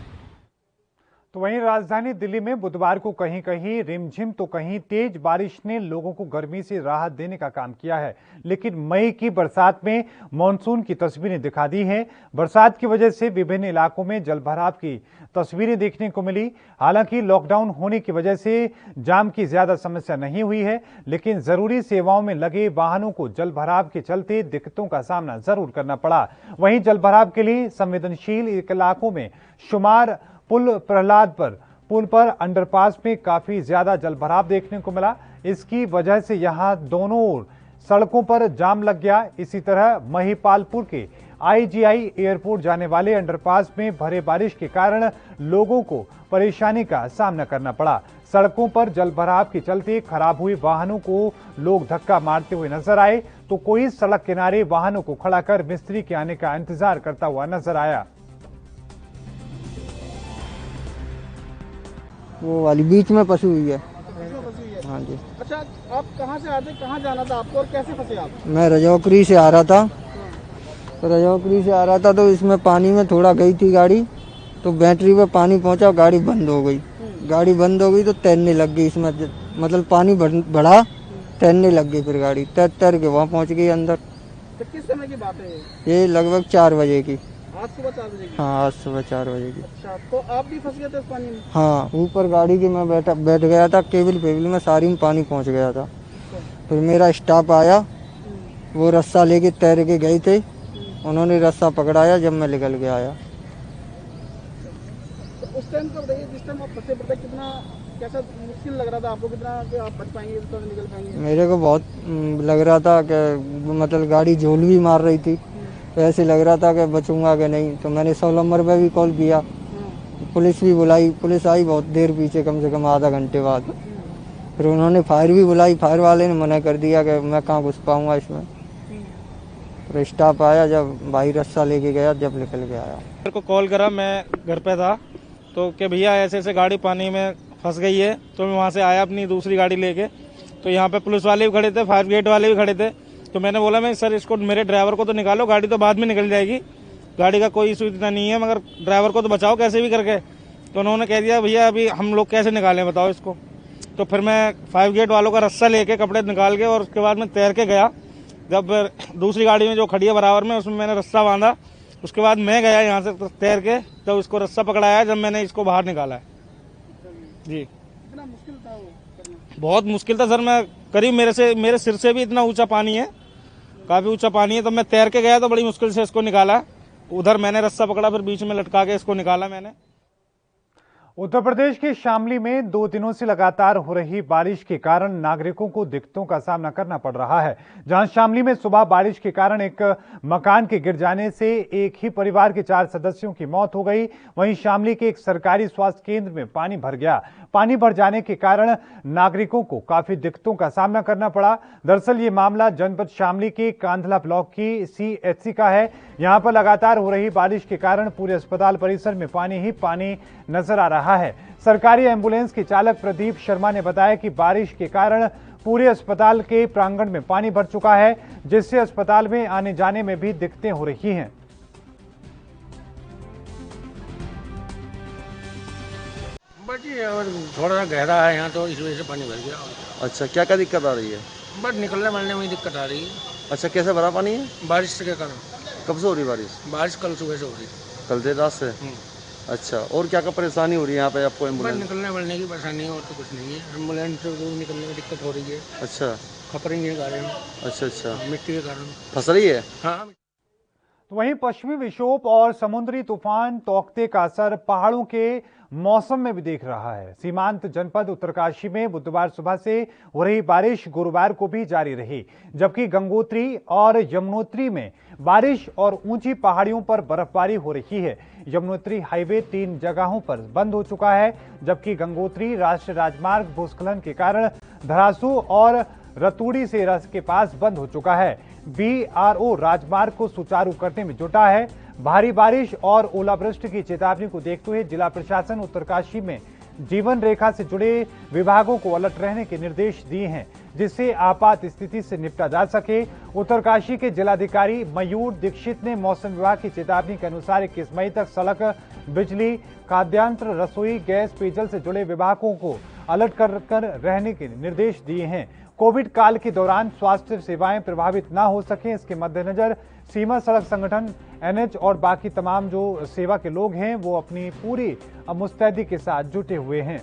A: तो वहीं राजधानी दिल्ली में बुधवार को कहीं कहीं रिमझिम तो कहीं तेज बारिश ने लोगों को गर्मी से राहत देने का काम किया है, लेकिन मई की बरसात में मानसून की तस्वीरें दिखा दी हैं। बरसात की वजह से विभिन्न इलाकों में जलभराव की तस्वीरें देखने को मिली। हालांकि लॉकडाउन होने की वजह से जाम की ज्यादा समस्या नहीं हुई है, लेकिन जरूरी सेवाओं में लगे वाहनों को जलभराव के चलते दिक्कतों का सामना जरूर करना पड़ा। वहीं जलभराव के लिए संवेदनशील इलाकों में शुमार पुल पुल पर अंडरपास में काफी ज्यादा जलभराव देखने को मिला। इसकी वजह से यहां दोनों ओर सड़कों पर जाम लग गया। इसी तरह महिपालपुर के आईजीआई एयरपोर्ट जाने वाले अंडरपास में भरे बारिश के कारण लोगों को परेशानी का सामना करना पड़ा। सड़कों पर जलभराव के चलते खराब हुए वाहनों को लोग धक्का मारते हुए नजर आए, तो कोई सड़क किनारे वाहनों को खड़ा कर मिस्त्री के आने का इंतजार करता हुआ नजर आया।
B: वो वाली बीच में फंसी हुई है। हाँ जी।
N: अच्छा, आप कहाँ से आते, कहाँ जाना था आपको और कैसे फंसे आप?
B: मैं रजौकरी से आ रहा था, तो इसमें पानी में थोड़ा गई थी गाड़ी, तो बैटरी पे पानी पहुंचा, गाड़ी बंद हो गई तो तैरने लग गई इसमें, मतलब पानी बढ़ा, तैरने लग गई, फिर गाड़ी तैर के वहाँ पहुँच गई अंदर।
N: तो किस समय की बात है
B: ये लगभग 4 बजे की।
N: आज सुबह 4 बजे की?
B: हाँ, आज सुबह 4 बजे की।
N: अच्छा, तो आप भी फंस गए थे इस पानी में?
B: हाँ, ऊपर गाड़ी के मैं बैठ गया था, केबल में सारी में पानी पहुंच गया था। फिर मेरा स्टाफ आया, वो रस्सा लेके तैर के गए थे, उन्होंने रस्सा पकड़ाया जब मैं निकल के आया।
N: तो उस टाइम का बताइए, जिस टाइम आप फंसे पड़े, कितना कैसा मुश्किल लग रहा था आपको, कितना कि आप बच पाएंगे, निकल पाएंगे?
B: मेरे को बहुत लग रहा था कि मतलब गाड़ी झोल भी मार रही थी, तो ऐसे लग रहा था कि बचूंगा कि नहीं। तो मैंने 100 नंबर पे भी कॉल किया, पुलिस भी बुलाई, पुलिस आई बहुत देर पीछे, कम से कम आधा घंटे बाद। फिर उन्होंने फायर भी बुलाई, फायर वाले ने मना कर दिया कि मैं कहाँ घुस पाऊंगा इसमें। फिर स्टाफ आया, जब भाई रस्सा लेके गया, जब निकल के आया।
C: मेरे को कॉल करा, मैं घर पे था, तो कि भैया ऐसे ऐसे गाड़ी पानी में फंस गई है। तो मैं वहाँ से आया अपनी दूसरी गाड़ी लेके, तो यहाँ पे पुलिस वाले भी खड़े थे, फायर ब्रिगेड वाले भी खड़े थे। तो मैंने बोला, मैं सर इसको, मेरे ड्राइवर को तो निकालो, गाड़ी तो बाद में निकल जाएगी, गाड़ी का कोई इशू इतना नहीं है, मगर ड्राइवर को तो बचाओ कैसे भी करके। तो उन्होंने कह दिया, भैया अभी हम लोग कैसे निकालें बताओ इसको। तो फिर मैं फायर ब्रिगेड वालों का रस्सा लेके, कपड़े निकाल के, और उसके बाद मैं तैर के गया। जब दूसरी गाड़ी में जो खड़ी है बराबर में, उसमें मैंने रस्सा बांधा, उसके बाद मैं गया यहाँ से तैर के, जब इसको रस्सा पकड़ाया, जब मैंने इसको बाहर निकाला है। जी,
N: कितना मुश्किल था वो करना?
C: बहुत मुश्किल था सर। मैं करीब मेरे सिर से भी इतना ऊंचा पानी है, काफी ऊंचा पानी है। तो मैं तैर के गया, तो बड़ी मुश्किल से इसको निकाला। उधर मैंने रस्सा पकड़ा, फिर बीच में लटका के इसको निकाला मैंने।
A: उत्तर प्रदेश के शामली में 2 दिनों से लगातार हो रही बारिश के कारण नागरिकों को दिक्कतों का सामना करना पड़ रहा है। जहां शामली में सुबह बारिश के कारण एक मकान के गिर जाने से एक ही परिवार के 4 सदस्यों की मौत हो गई, वहीं शामली के एक सरकारी स्वास्थ्य केंद्र में पानी भर गया। पानी भर जाने के कारण नागरिकों को काफी दिक्कतों का सामना करना पड़ा। दरअसल ये मामला जनपद शामली के कांधला ब्लॉक की सीएचसी का है। यहां पर लगातार हो रही बारिश के कारण पूरे अस्पताल परिसर में पानी ही पानी नजर आ रहा है। सरकारी एम्बुलेंस के चालक प्रदीप शर्मा ने बताया कि बारिश के कारण पूरे अस्पताल के प्रांगण में पानी भर चुका है, जिससे अस्पताल में आने जाने में भी दिक्कतें हो रही हैं।
U: थोड़ा सा गहरा है यहाँ, तो इस वजह से पानी भर गया।
W: अच्छा, क्या क्या दिक्कत आ रही है?
U: बट निकलने वालने में दिक्कत आ रही है।
W: अच्छा, कैसे भरा पानी है?
U: बारिश के कारण।
W: कब से हो रही बारिश?
U: बारिश कल सुबह से हो रही।
W: कल देर रात से? अच्छा, और क्या क्या परेशानी हो रही है यहाँ पे आपको? एम्बुलेंस
U: निकलने वालने की परेशानी है, और तो कुछ नहीं है। एम्बुलेंस से निकलने में दिक्कत हो रही है।
W: अच्छा,
U: खपरिंग के कारण।
W: अच्छा,
U: मिट्टी के कारण
W: फंस रही है।
U: हाँ।
A: तो वहीं पश्चिमी विक्षोभ और समुद्री तूफान तौकते का असर पहाड़ों के मौसम में भी देख रहा है। सीमांत जनपद उत्तरकाशी में बुधवार सुबह से हो रही बारिश गुरुवार को भी जारी रही, जबकि गंगोत्री और यमुनोत्री में बारिश और ऊंची पहाड़ियों पर बर्फबारी हो रही है। यमुनोत्री हाईवे 3 जगहों पर बंद हो चुका है, जबकि गंगोत्री राष्ट्रीय राजमार्ग भूस्खलन के कारण धरासू और रतूड़ी से रस के पास बंद हो चुका है। बीआरओ राजमार्ग को सुचारू करने में जुटा है। भारी बारिश और ओलावृष्टि की चेतावनी को देखते हुए जिला प्रशासन उत्तरकाशी में जीवन रेखा से जुड़े विभागों को अलर्ट रहने के निर्देश दिए हैं, जिससे आपात स्थिति से निपटा जा सके। उत्तरकाशी के जिलाधिकारी मयूर दीक्षित ने मौसम विभाग की चेतावनी के अनुसार 21 मई तक सड़क बिजली, खाद्यान्न, रसोई गैस, पेयजल से जुड़े विभागों को अलर्ट कर रहने के निर्देश दिए हैं। कोविड काल के दौरान स्वास्थ्य सेवाएं प्रभावित ना हो सकें, इसके मद्देनजर सीमा सड़क संगठन, एनएच और बाकी तमाम जो सेवा के लोग हैं वो अपनी पूरी मुस्तैदी के साथ जुटे हुए हैं।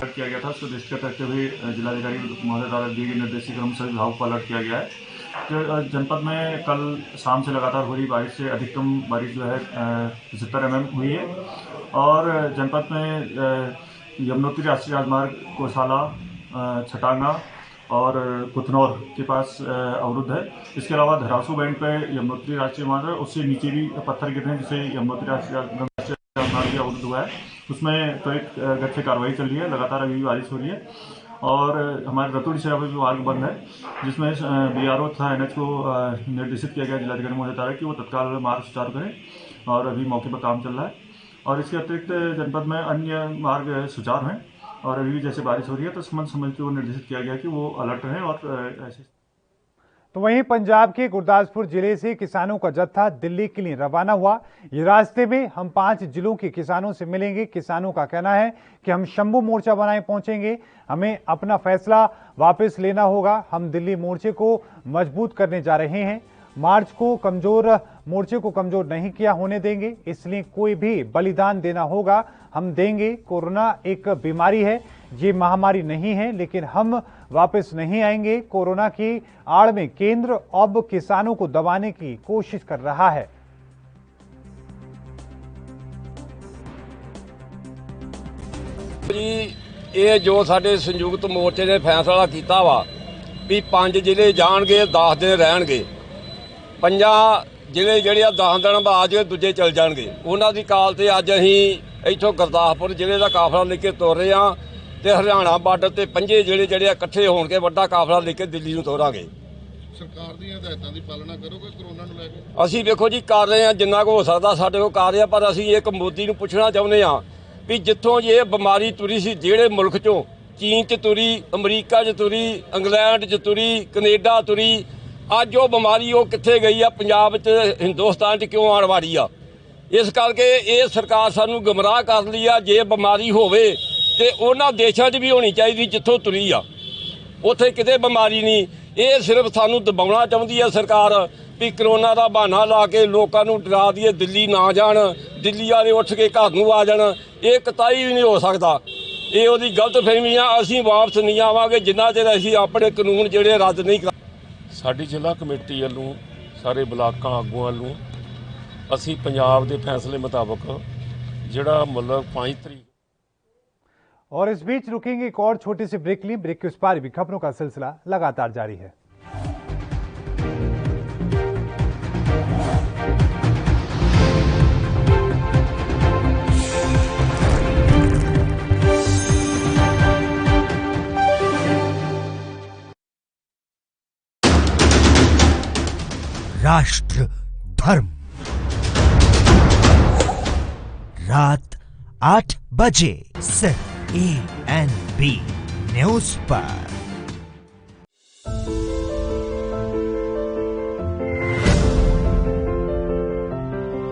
D: किया गया था, उसको दृष्टि रखते हुए जिलाधिकारी महोदय द्वारा दिए गए निर्देश क्रम सभी विभागों को अलर्ट किया गया है कि जनपद में कल शाम से लगातार हो रही बारिश से अधिकतम बारिश जो है 75 mm हुई है और जनपद में यमुनोत्री राष्ट्रीय राजमार्ग कोसाला, छटांगा और कुथनौर के पास अवरुद्ध है। इसके अलावा धरासू बैंड पर यमुनोत्री राष्ट्रीय मार्ग, उससे नीचे भी पत्थर गिरे हैं जिससे यमुनोत्री राष्ट्रीय राजमार्ग भी अवरुद्ध हुआ है। उसमें त्वरित गति से कार्रवाई चल रही है, लगातार अभी भी बारिश हो रही है और हमारे रतुड़ी सेवा भी मार्ग बंद है, जिसमें BRO तथा NH को निर्देशित किया गया जिलाधिकारी महोदय द्वारा कि वो तत्काल मार्ग सुचारू करें और अभी मौके पर काम चल रहा है। और इसके अतिरिक्त जनपद में अन्य मार्ग सुचारू हैं और अभी भी जैसे बारिश हो रही है तो समझ के वो निर्देशित किया गया कि वो अलर्ट रहें और ऐसे।
A: तो वहीं पंजाब के गुरदासपुर जिले से किसानों का जत्था दिल्ली के लिए रवाना हुआ। ये रास्ते में हम 5 जिलों के किसानों से मिलेंगे। किसानों का कहना है कि हम शंभू मोर्चा बनाए पहुंचेंगे, हमें अपना फैसला वापस लेना होगा। हम दिल्ली मोर्चे को मजबूत करने जा रहे हैं। मोर्चे को कमजोर नहीं किया होने देंगे, इसलिए कोई भी बलिदान देना होगा, हम देंगे। कोरोना एक बीमारी है, ये महामारी नहीं है, लेकिन हम वापस नहीं आएंगे। कोरोना की आड़ में केंद्र अब किसानों को दबाने की कोशिश कर रहा है।
E: ये जो साडे संयुक्त मोर्चे ने फैसला किया वा भी 5 जिले जाणगे, 10 दिन रहणगे। 5 जिले ਜਿਹੜੇ 10 ਦਿਨ ਬਾਅਦ ਦੂਜੇ ਚਲ ਜਾਣਗੇ, ਉਹਨਾਂ ਦੀ ਕਾਲ ਤੇ ਅੱਜ ਅਸੀਂ ਇੱਥੋਂ ਗੁਰਦਾਸਪੁਰ ਜ਼ਿਲ੍ਹੇ ਦਾ ਕਾਫਲਾ ਲੈ ਕੇ ਤੁਰ ਰਹੇ ਹਾਂ ਤੇ ਹਰਿਆਣਾ ਬਾਰਡਰ ਤੇ 5 ਜ਼ਿਲ੍ਹੇ ਜਿਹੜੇ ਇਕੱਠੇ ਹੋਣ ਕੇ ਵੱਡਾ ਕਾਫਲਾ ਲੈ ਕੇ ਦਿੱਲੀ ਨੂੰ ਤੋਰਾਂਗੇ।
G: ਸਰਕਾਰ ਦੀਆਂ ਹਦਾਇਤਾਂ ਦੀ ਪਾਲਣਾ ਕਰੋਗੇ ਕੋਰੋਨਾ ਨੂੰ ਲੈ ਕੇ?
E: ਅਸੀਂ ਵੇਖੋ ਜੀ ਕਰ ਰਹੇ ਹਾਂ, ਜਿੰਨਾ ਕੁ ਹੋ ਸਕਦਾ ਸਾਡੇ ਕੋਲ ਕਰ ਰਹੇ ਹਾਂ, ਪਰ ਅਸੀਂ ਇੱਕ ਮੋਦੀ ਨੂੰ ਪੁੱਛਣਾ ਚਾਹੁੰਦੇ ਹਾਂ ਵੀ ਜਿੱਥੋਂ ਇਹ ਬਿਮਾਰੀ ਤੁਰੀ ਸੀ, ਜਿਹੜੇ ਮੁਲਕ ਚੋਂ ਚੀਨ 'ਚ ਤੁਰੀ, ਅਮਰੀਕਾ 'ਚ ਤੁਰੀ, ਇੰਗਲੈਂਡ 'ਚ ਤੁਰੀ, ਕੈਨੇਡਾ ਤੁਰੀ, ਅੱਜ ਉਹ ਬਿਮਾਰੀ ਉਹ ਕਿੱਥੇ ਗਈ ਆ? ਪੰਜਾਬ 'ਚ, ਹਿੰਦੁਸਤਾਨ 'ਚ ਕਿਉਂ ਆਣ ਵਾੜੀ ਆ? ਇਸ ਕਰਕੇ ਇਹ ਸਰਕਾਰ ਸਾਨੂੰ ਗੁੰਮਰਾਹ ਕਰ ਲਈ ਆ। ਜੇ ਬਿਮਾਰੀ ਹੋਵੇ ਤੇ ਉਹਨਾਂ ਦੇਸ਼ਾਂ 'ਚ ਵੀ ਹੋਣੀ ਚਾਹੀਦੀ ਜਿੱਥੋਂ ਤੁਰੀ ਆ, ਉੱਥੇ ਕਿਤੇ ਬਿਮਾਰੀ ਨਹੀਂ। ਇਹ ਸਿਰਫ ਸਾਨੂੰ ਦਬਾਉਣਾ ਚਾਹੁੰਦੀ ਆ ਸਰਕਾਰ ਵੀ ਕਰੋਨਾ ਦਾ ਬਹਾਨਾ ਲਾ ਕੇ ਲੋਕਾਂ ਨੂੰ ਡਰਾ ਦਈਏ ਦਿੱਲੀ ਨਾ ਜਾਣ, ਦਿੱਲੀ ਵਾਲੇ ਉੱਠ ਕੇ ਘਰ ਨੂੰ ਆ ਜਾਣ। ਇਹ ਕਤਾਈ ਵੀ ਨਹੀਂ ਹੋ ਸਕਦਾ। ਇਹ ਉਹਦੀ ਗਲਤਫਹਿਮੀ ਆ। ਅਸੀਂ ਵਾਪਸ ਨਹੀਂ ਆਵਾਂਗੇ ਜਿੰਨਾ ਚਿਰ ਅਸੀਂ ਆਪਣੇ ਕਾਨੂੰਨ ਜਿਹੜੇ ਰੱਦ ਨਹੀਂ ਕਰ।
F: ਸਾਡੀ ਜ਼ਿਲ੍ਹਾ ਕਮੇਟੀ ਵੱਲੋਂ ਸਾਰੇ ਬਲਾਕਾਂ ਆਗੂਆਂ ਵੱਲੋਂ ਅਸੀਂ ਪੰਜਾਬ ਦੇ फैसले मुताबिक ਜਿਹੜਾ मतलब 5 तारीख।
A: और इस बीच रुकेंगे एक और छोटी सी ब्रेक ली। ब्रेक के उस पार भी खबरों का सिलसिला लगातार जारी है।
R: राष्ट्र धर्म रात 8 बजे सिर्फ ANB न्यूज पर।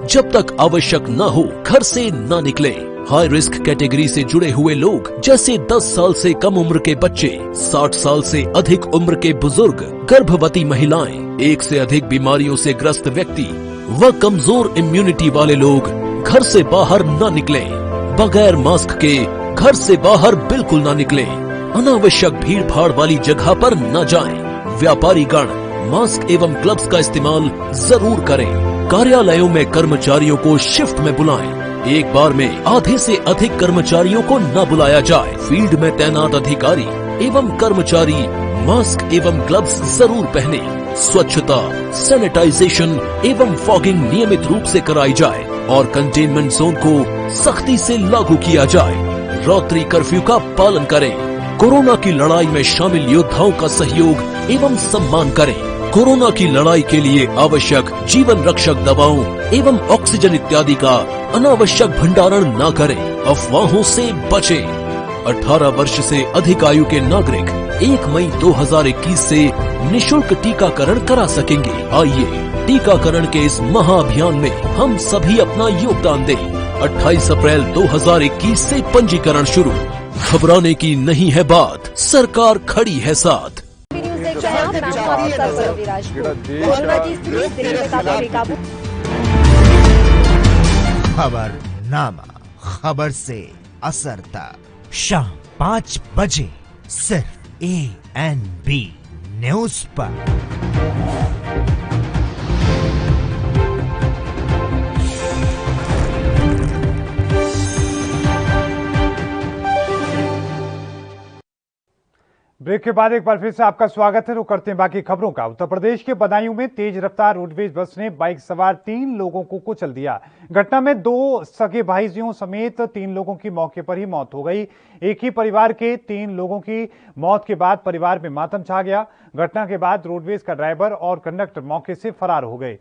X: जब तक आवश्यक न हो घर से न निकले। हाई रिस्क कैटेगरी से जुड़े हुए लोग जैसे 10 साल से कम उम्र के बच्चे, 60 साल से अधिक उम्र के बुजुर्ग, गर्भवती महिलाएं, एक से अधिक बीमारियों से ग्रस्त व्यक्ति व कमजोर इम्यूनिटी वाले लोग घर से बाहर न निकलें। बगैर मास्क के घर से बाहर बिल्कुल न निकलें। अनावश्यक भीड़ भाड़ वाली जगह पर न जाएं। व्यापारी गण मास्क एवं ग्लव्स का इस्तेमाल जरूर करें। कार्यालयों में कर्मचारियों को शिफ्ट में बुलाएं। एक बार में आधे से अधिक कर्मचारियों को न बुलाया जाए। फील्ड में तैनात अधिकारी एवं कर्मचारी मास्क एवं ग्लव्स जरूर पहने। स्वच्छता, सैनिटाइजेशन एवं फॉगिंग नियमित रूप से कराई जाए और कंटेनमेंट जोन को सख्ती से लागू किया जाए। रात्रि कर्फ्यू का पालन करें। कोरोना की लड़ाई में शामिल योद्धाओं का सहयोग एवं सम्मान करें। कोरोना की लड़ाई के लिए आवश्यक जीवन रक्षक दवाओं एवं ऑक्सीजन इत्यादि का अनावश्यक भंडारण न करें। अफवाहों से बचें। 18 वर्ष से अधिक आयु के नागरिक 1 मई 2021 से निशुल्क टीकाकरण करा सकेंगे। आइए टीकाकरण के इस महाअभियान में हम सभी अपना योगदान दें। 28 अप्रैल 2021 से पंजीकरण शुरू। घबराने की नहीं है बात, सरकार खड़ी है साथ।
Q: न्यूज़ देख रहे हैं आप, मैं हूं आपके साथ परवीन राजपूत। कोरोना की स्थिति दिल्ली में काफी बेकाबू।
R: खबरनामा, खबर से असर तक शाम 5 बजे सिर्फ ANB न्यूज पर।
A: ब्रेक के बाद एक बार फिर से आपका स्वागत है। रुक करते हैं बाकी खबरों का। उत्तर प्रदेश के बदायूं में तेज रफ्तार रोडवेज बस ने बाइक सवार 3 लोगों को कुचल दिया। घटना में 2 सगे भाइयों समेत 3 लोगों की मौके पर ही मौत हो गई। एक ही परिवार के 3 लोगों की मौत के बाद परिवार में मातम छा गया। घटना के बाद रोडवेज का ड्राइवर और कंडक्टर मौके से फरार हो गए।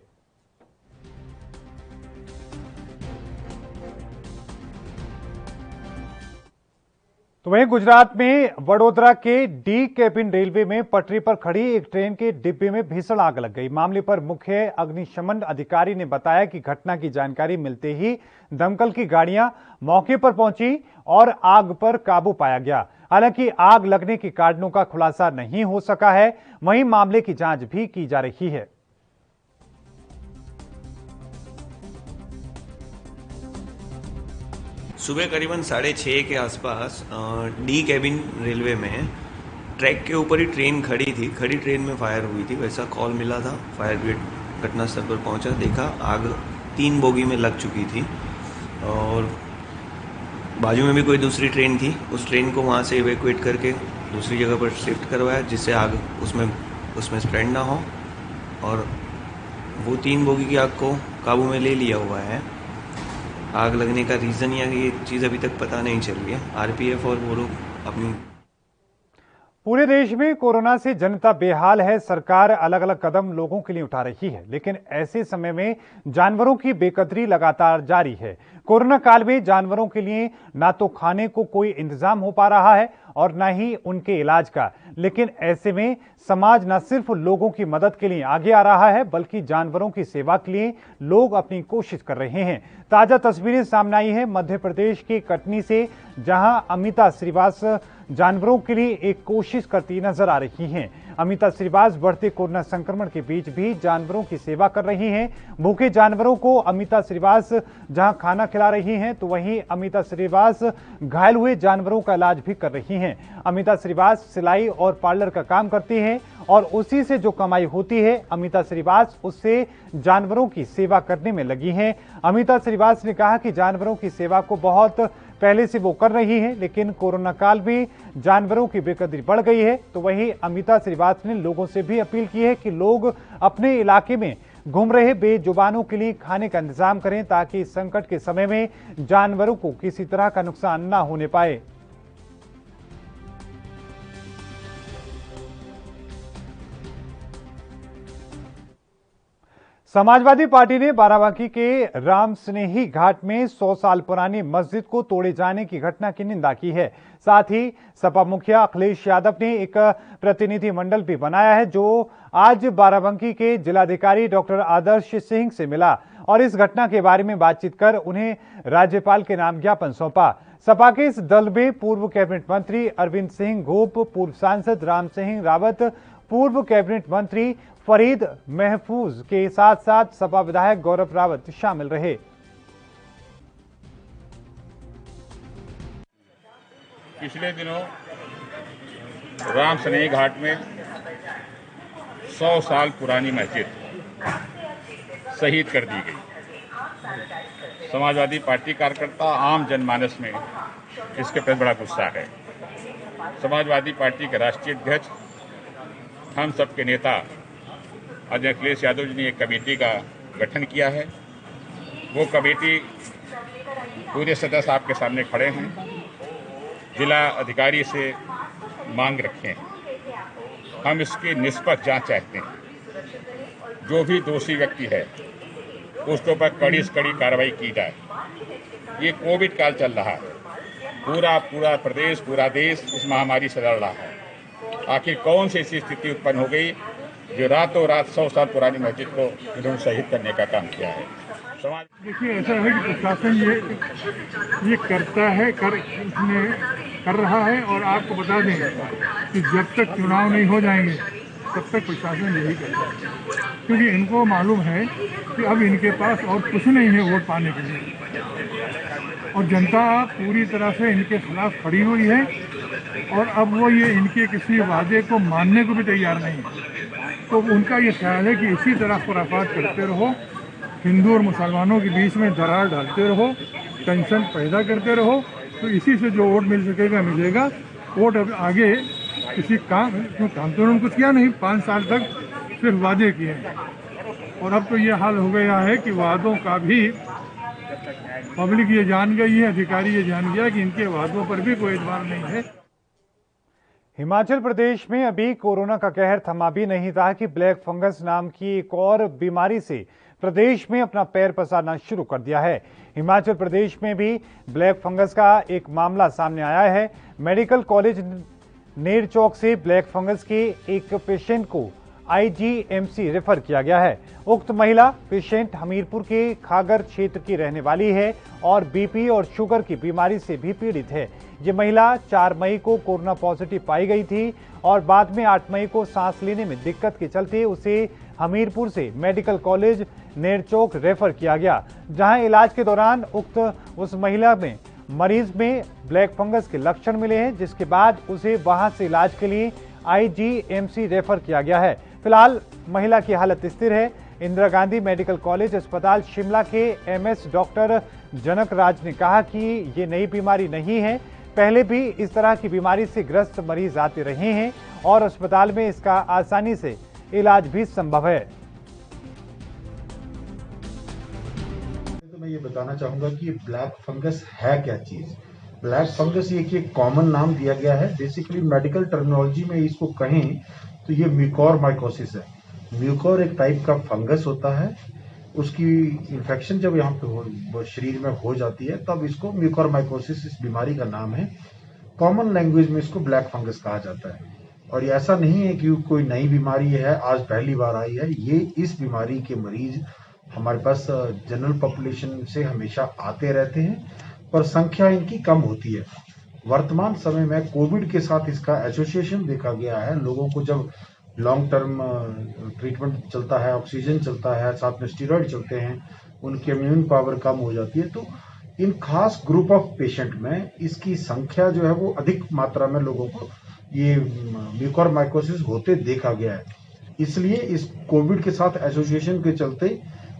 A: तो वहीं गुजरात में वडोदरा के डी केबिन रेलवे में पटरी पर खड़ी एक ट्रेन के डिब्बे में भीषण आग लग गई। मामले पर मुख्य अग्निशमन अधिकारी ने बताया कि घटना की जानकारी मिलते ही दमकल की गाड़ियां मौके पर पहुंची और आग पर काबू पाया गया। हालांकि आग लगने के कारणों का खुलासा नहीं हो सका है। वहीं मामले की जांच भी की जा रही है।
H: सुबह करीबन 6:30 के आसपास डी केबिन रेलवे में ट्रैक के ऊपर ही ट्रेन खड़ी थी। खड़ी ट्रेन में फायर हुई थी, वैसा कॉल मिला था। फायर ब्रिगेड घटनास्थल पर पहुंचा, देखा आग 3 बोगी में लग चुकी थी और बाजू में भी कोई दूसरी ट्रेन थी। उस ट्रेन को वहां से इवैक्यूएट करके दूसरी जगह पर शिफ्ट करवाया जिससे आग उसमें स्प्रेड ना हो और वो 3 बोगी की आग को काबू में ले लिया हुआ है। आग लगने का रीज़न या ये चीज़ अभी तक पता नहीं चल रही है। आरपीएफ और वो लोग अपनी।
A: पूरे देश में कोरोना से जनता बेहाल है। सरकार अलग अलग कदम लोगों के लिए उठा रही है, लेकिन ऐसे समय में जानवरों की बेकदरी लगातार जारी है। कोरोना काल में जानवरों के लिए ना तो खाने को कोई इंतजाम हो पा रहा है और ना ही उनके इलाज का। लेकिन ऐसे में समाज न सिर्फ लोगों की मदद के लिए आगे आ रहा है, बल्कि जानवरों की सेवा के लिए लोग अपनी कोशिश कर रहे हैं। ताजा तस्वीरें सामने आई है मध्य प्रदेश के कटनी से, जहां अमिता श्रीवास जानवरों के लिए एक कोशिश करती नजर आ रही हैं। अमिता श्रीवास बढ़ते कोरोना संक्रमण के बीच भी जानवरों की सेवा कर रही हैं। भूखे जानवरों को अमिता श्रीवास जहां खाना खिला रही हैं, तो वहीं अमिता श्रीवास घायल हुए जानवरों का इलाज भी कर रही हैं। अमिता श्रीवास सिलाई और पार्लर का काम करती हैं और उसी से जो कमाई होती है अमिता श्रीवास उससे जानवरों की सेवा करने में लगी हैं। अमिता श्रीवास ने कहा कि जानवरों की सेवा को बहुत पहले से वो कर रही है, लेकिन कोरोना काल में जानवरों की बेकदरी बढ़ गई है। तो वहीं अमिता श्रीवास ने लोगों से भी अपील की है कि लोग अपने इलाके में घूम रहे बेजुबानों के लिए खाने का इंतजाम करें, ताकि इस संकट के समय में जानवरों को किसी तरह का नुकसान न होने पाए। समाजवादी पार्टी ने बाराबंकी के राम स्नेही घाट में 100 साल पुरानी मस्जिद को तोड़े जाने की घटना की निंदा की है। साथ ही सपा मुखिया अखिलेश यादव ने एक प्रतिनिधि मंडल भी बनाया है, जो आज बाराबंकी के जिलाधिकारी डॉक्टर आदर्श सिंह से मिला और इस घटना के बारे में बातचीत कर उन्हें राज्यपाल के नाम ज्ञापन सौंपा। सपा के इस दल में पूर्व कैबिनेट मंत्री अरविंद सिंह गोप, पूर्व सांसद राम सिंह रावत, पूर्व कैबिनेट मंत्री फरीद महफूज के साथ साथ सपा विधायक गौरव रावत शामिल रहे।
I: पिछले दिनों राम स्नेही घाट में 100 साल पुरानी मस्जिद शहीद कर दी गई। समाजवादी पार्टी कार्यकर्ता आम जनमानस में इसके प्रति बड़ा गुस्सा है। समाजवादी पार्टी के राष्ट्रीय अध्यक्ष, हम सबके नेता आदरणीय अखिलेश यादव जी ने एक कमेटी का गठन किया है। वो कमेटी पूरे सदस्य आपके सामने खड़े हैं। जिला अधिकारी से मांग रखे हैं। हम इसकी निष्पक्ष जांच चाहते हैं। जो भी दोषी व्यक्ति है उसके ऊपर कड़ी से कड़ी कार्रवाई की जाए। ये कोविड काल चल रहा है, पूरा प्रदेश, पूरा देश इस महामारी से लड़ रहा है। आखिर कौन सी ऐसी स्थिति उत्पन्न हो गई जो रातों रात 100 साल पुरानी मस्जिद को इन्होंने शहीद करने का काम किया है। समाज
J: देखिए, ऐसा है कि प्रशासन ये करता है, कर रहा है। और आपको बता दें कि जब तक चुनाव नहीं हो जाएंगे तब तक प्रशासन यही करता है, क्योंकि इनको मालूम है कि अब इनके पास और कुछ नहीं है वोट पाने के लिए, और जनता पूरी तरह से इनके खिलाफ खड़ी हुई है। और अब वो ये इनके किसी वादे को मानने को भी तैयार नहीं है। तो उनका ये ख्याल है कि इसी तरह खुराफात करते रहो, हिंदू और मुसलमानों के बीच में दरार डालते रहो, टेंशन पैदा करते रहो, तो इसी से जो वोट मिल सकेगा मिलेगा। वोट अब आगे किसी काम तो उन्होंने कुछ किया नहीं, 5 साल तक सिर्फ वादे किए हैं। और अब तो ये हाल हो गया है कि वादों का भी पब्लिक ये जान गई है, अधिकारी ये जान गया कि इनके वादों पर भी कोई एतबार नहीं है।
A: हिमाचल प्रदेश में अभी कोरोना का कहर थमा भी नहीं रहा कि ब्लैक फंगस नाम की एक और बीमारी से प्रदेश में अपना पैर पसारना शुरू कर दिया है। हिमाचल प्रदेश में भी ब्लैक फंगस का एक मामला सामने आया है। मेडिकल कॉलेज नेरचौक से ब्लैक फंगस के एक पेशेंट को आईजीएमसी रेफर किया गया है। उक्त महिला पेशेंट हमीरपुर के खागर क्षेत्र की रहने वाली है और बीपी और शुगर की बीमारी से भी पीड़ित है। ये महिला 4 मई को कोरोना पॉजिटिव पाई गई थी और बाद में 8 मई को सांस लेने में दिक्कत के चलते उसे हमीरपुर से मेडिकल कॉलेज नेरचौक रेफर किया गया, जहां इलाज के दौरान उस महिला में मरीज में ब्लैक फंगस के लक्षण मिले हैं, जिसके बाद उसे वहां से इलाज के लिए आईजीएमसी रेफर किया गया है। फिलहाल महिला की हालत स्थिर है। इंदिरा गांधी मेडिकल कॉलेज अस्पताल शिमला के एमएस डॉक्टर जनक राज ने कहा कि ये नई बीमारी नहीं है, पहले भी इस तरह की बीमारी से ग्रस्त मरीज आते रहे हैं और अस्पताल में इसका आसानी से इलाज भी संभव है।
K: तो मैं ये बताना चाहूंगा कि ये ब्लैक फंगस है क्या चीज। ब्लैक फंगस ये कॉमन नाम दिया गया है। बेसिकली मेडिकल टर्मिनोलॉजी में इसको कहें तो ये म्यूकोरमाइकोसिस है। म्यूकोर एक टाइप का फंगस होता है, उसकी इन्फेक्शन जब यहाँ पे शरीर में हो जाती है तब इसको म्यूकोरमाइकोसिस इस बीमारी का नाम है। कॉमन लैंग्वेज में इसको ब्लैक फंगस कहा जाता है। और ये ऐसा नहीं है कि कोई नई बीमारी है, आज पहली बार आई है। ये इस बीमारी के मरीज हमारे पास जनरल पॉपुलेशन से हमेशा आते रहते हैं, पर संख्या इनकी कम होती है। वर्तमान समय में कोविड के साथ इसका एसोसिएशन देखा गया है। लोगों को जब लॉन्ग टर्म ट्रीटमेंट चलता है, ऑक्सीजन चलता है, साथ में स्टीरॉयड चलते हैं, उनकी इम्यून पावर कम हो जाती है, तो इन खास ग्रुप ऑफ पेशेंट में इसकी संख्या जो है वो अधिक मात्रा में लोगों को ये म्यूकोरमाइकोसिस होते देखा गया है। इसलिए इस कोविड के साथ एसोसिएशन के चलते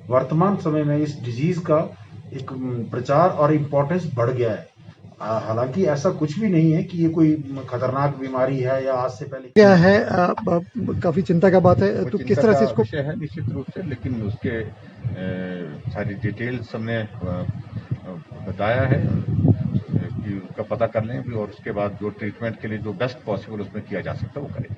K: वर्तमान समय में इस डिजीज का एक प्रचार और इम्पोर्टेंस बढ़ गया है। हालांकि ऐसा कुछ भी नहीं है कि ये कोई खतरनाक बीमारी है या आज से पहले
L: क्या है। काफी चिंता का बात है, तो किस तरह से इसको
I: विषय है निश्चित रूप से, लेकिन उसके सारी डिटेल्स हमने बताया है कि उसका पता कर लें और उसके बाद जो ट्रीटमेंट के लिए जो बेस्ट पॉसिबल उसमें किया जा सकता है वो करें।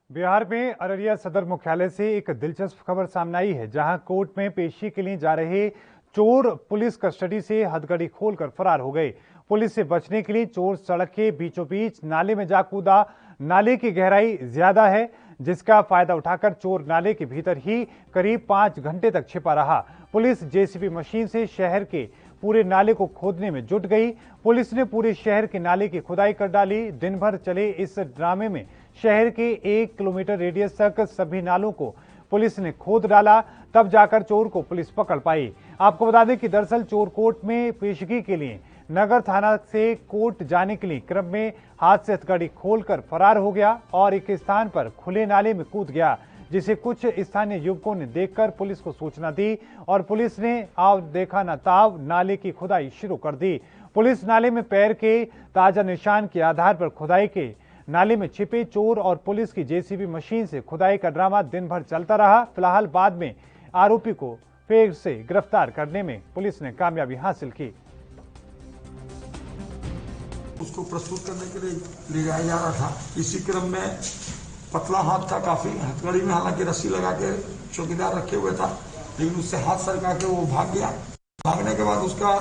A: बिहार में अररिया सदर मुख्यालय से एक दिलचस्प खबर सामने आई है, जहां कोर्ट में पेशी के लिए जा रहे चोर पुलिस कस्टडी से हथकड़ी खोलकर फरार हो गए। पुलिस से बचने के लिए चोर सड़क के बीचों बीच नाले में जा कूदा। नाले की गहराई ज्यादा है, जिसका फायदा उठाकर चोर नाले के भीतर ही करीब 5 घंटे तक छिपा रहा। पुलिस जेसीबी मशीन से शहर के पूरे नाले को खोदने में जुट गई। पुलिस ने पूरे शहर के नाले की खुदाई कर डाली। दिन भर चले इस ड्रामे में शहर के 1 किलोमीटर रेडियस तक सभी नालों को पुलिस ने खोद डाला, तब जाकर चोर को पुलिस पकड़ पाई। आपको बता दें कि दरअसल चोर कोर्ट में पेशगी के लिए नगर थाना से कोर्ट जाने के लिए क्रम में हाथ से हथकड़ी खोलकर फरार हो गया और एक स्थान पर खुले नाले में कूद गया, जिसे कुछ स्थानीय युवकों ने देखकर पुलिस को सूचना दी और पुलिस ने आव देखा न ताव नाले की खुदाई शुरू कर दी। पुलिस नाले में पैर के ताजा निशान के आधार पर खुदाई के नाले में छिपे चोर और पुलिस की जेसीबी मशीन से खुदाई का ड्रामा दिन भर चलता रहा। फिलहाल बाद में आरोपी को फिर से गिरफ्तार करने में पुलिस ने कामयाबी हासिल की।
M: उसको प्रस्तुत करने के लिए ले जाया जा रहा था। इसी क्रम में पतला हाथ था काफी, हथकड़ी में हालांकि रस्सी लगा के चौकीदार रखे हुए था, लेकिन उससे हाथ सरका के वो भाग गया। भागने के बाद उसका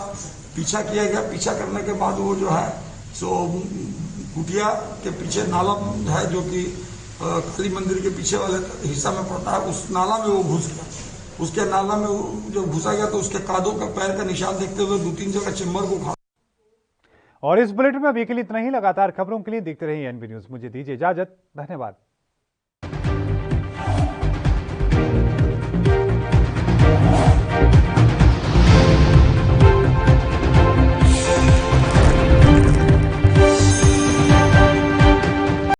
M: पीछा किया गया। पीछा करने के बाद वो जो है सो कुटिया के पीछे नाला है जो कि काली मंदिर के पीछे वाले हिस्सा में पड़ता है, उस नाला में वो घुस गया। उसके नाला में जब घुसा गया तो उसके कादों का पैर का निशान देखते हुए 2-3 जगह चेम्बर को खा।
A: और इस बुलेटिन में अभी के लिए इतना ही। लगातार खबरों के लिए देखते रहिए एनबी न्यूज। मुझे दीजिए इजाजत। धन्यवाद।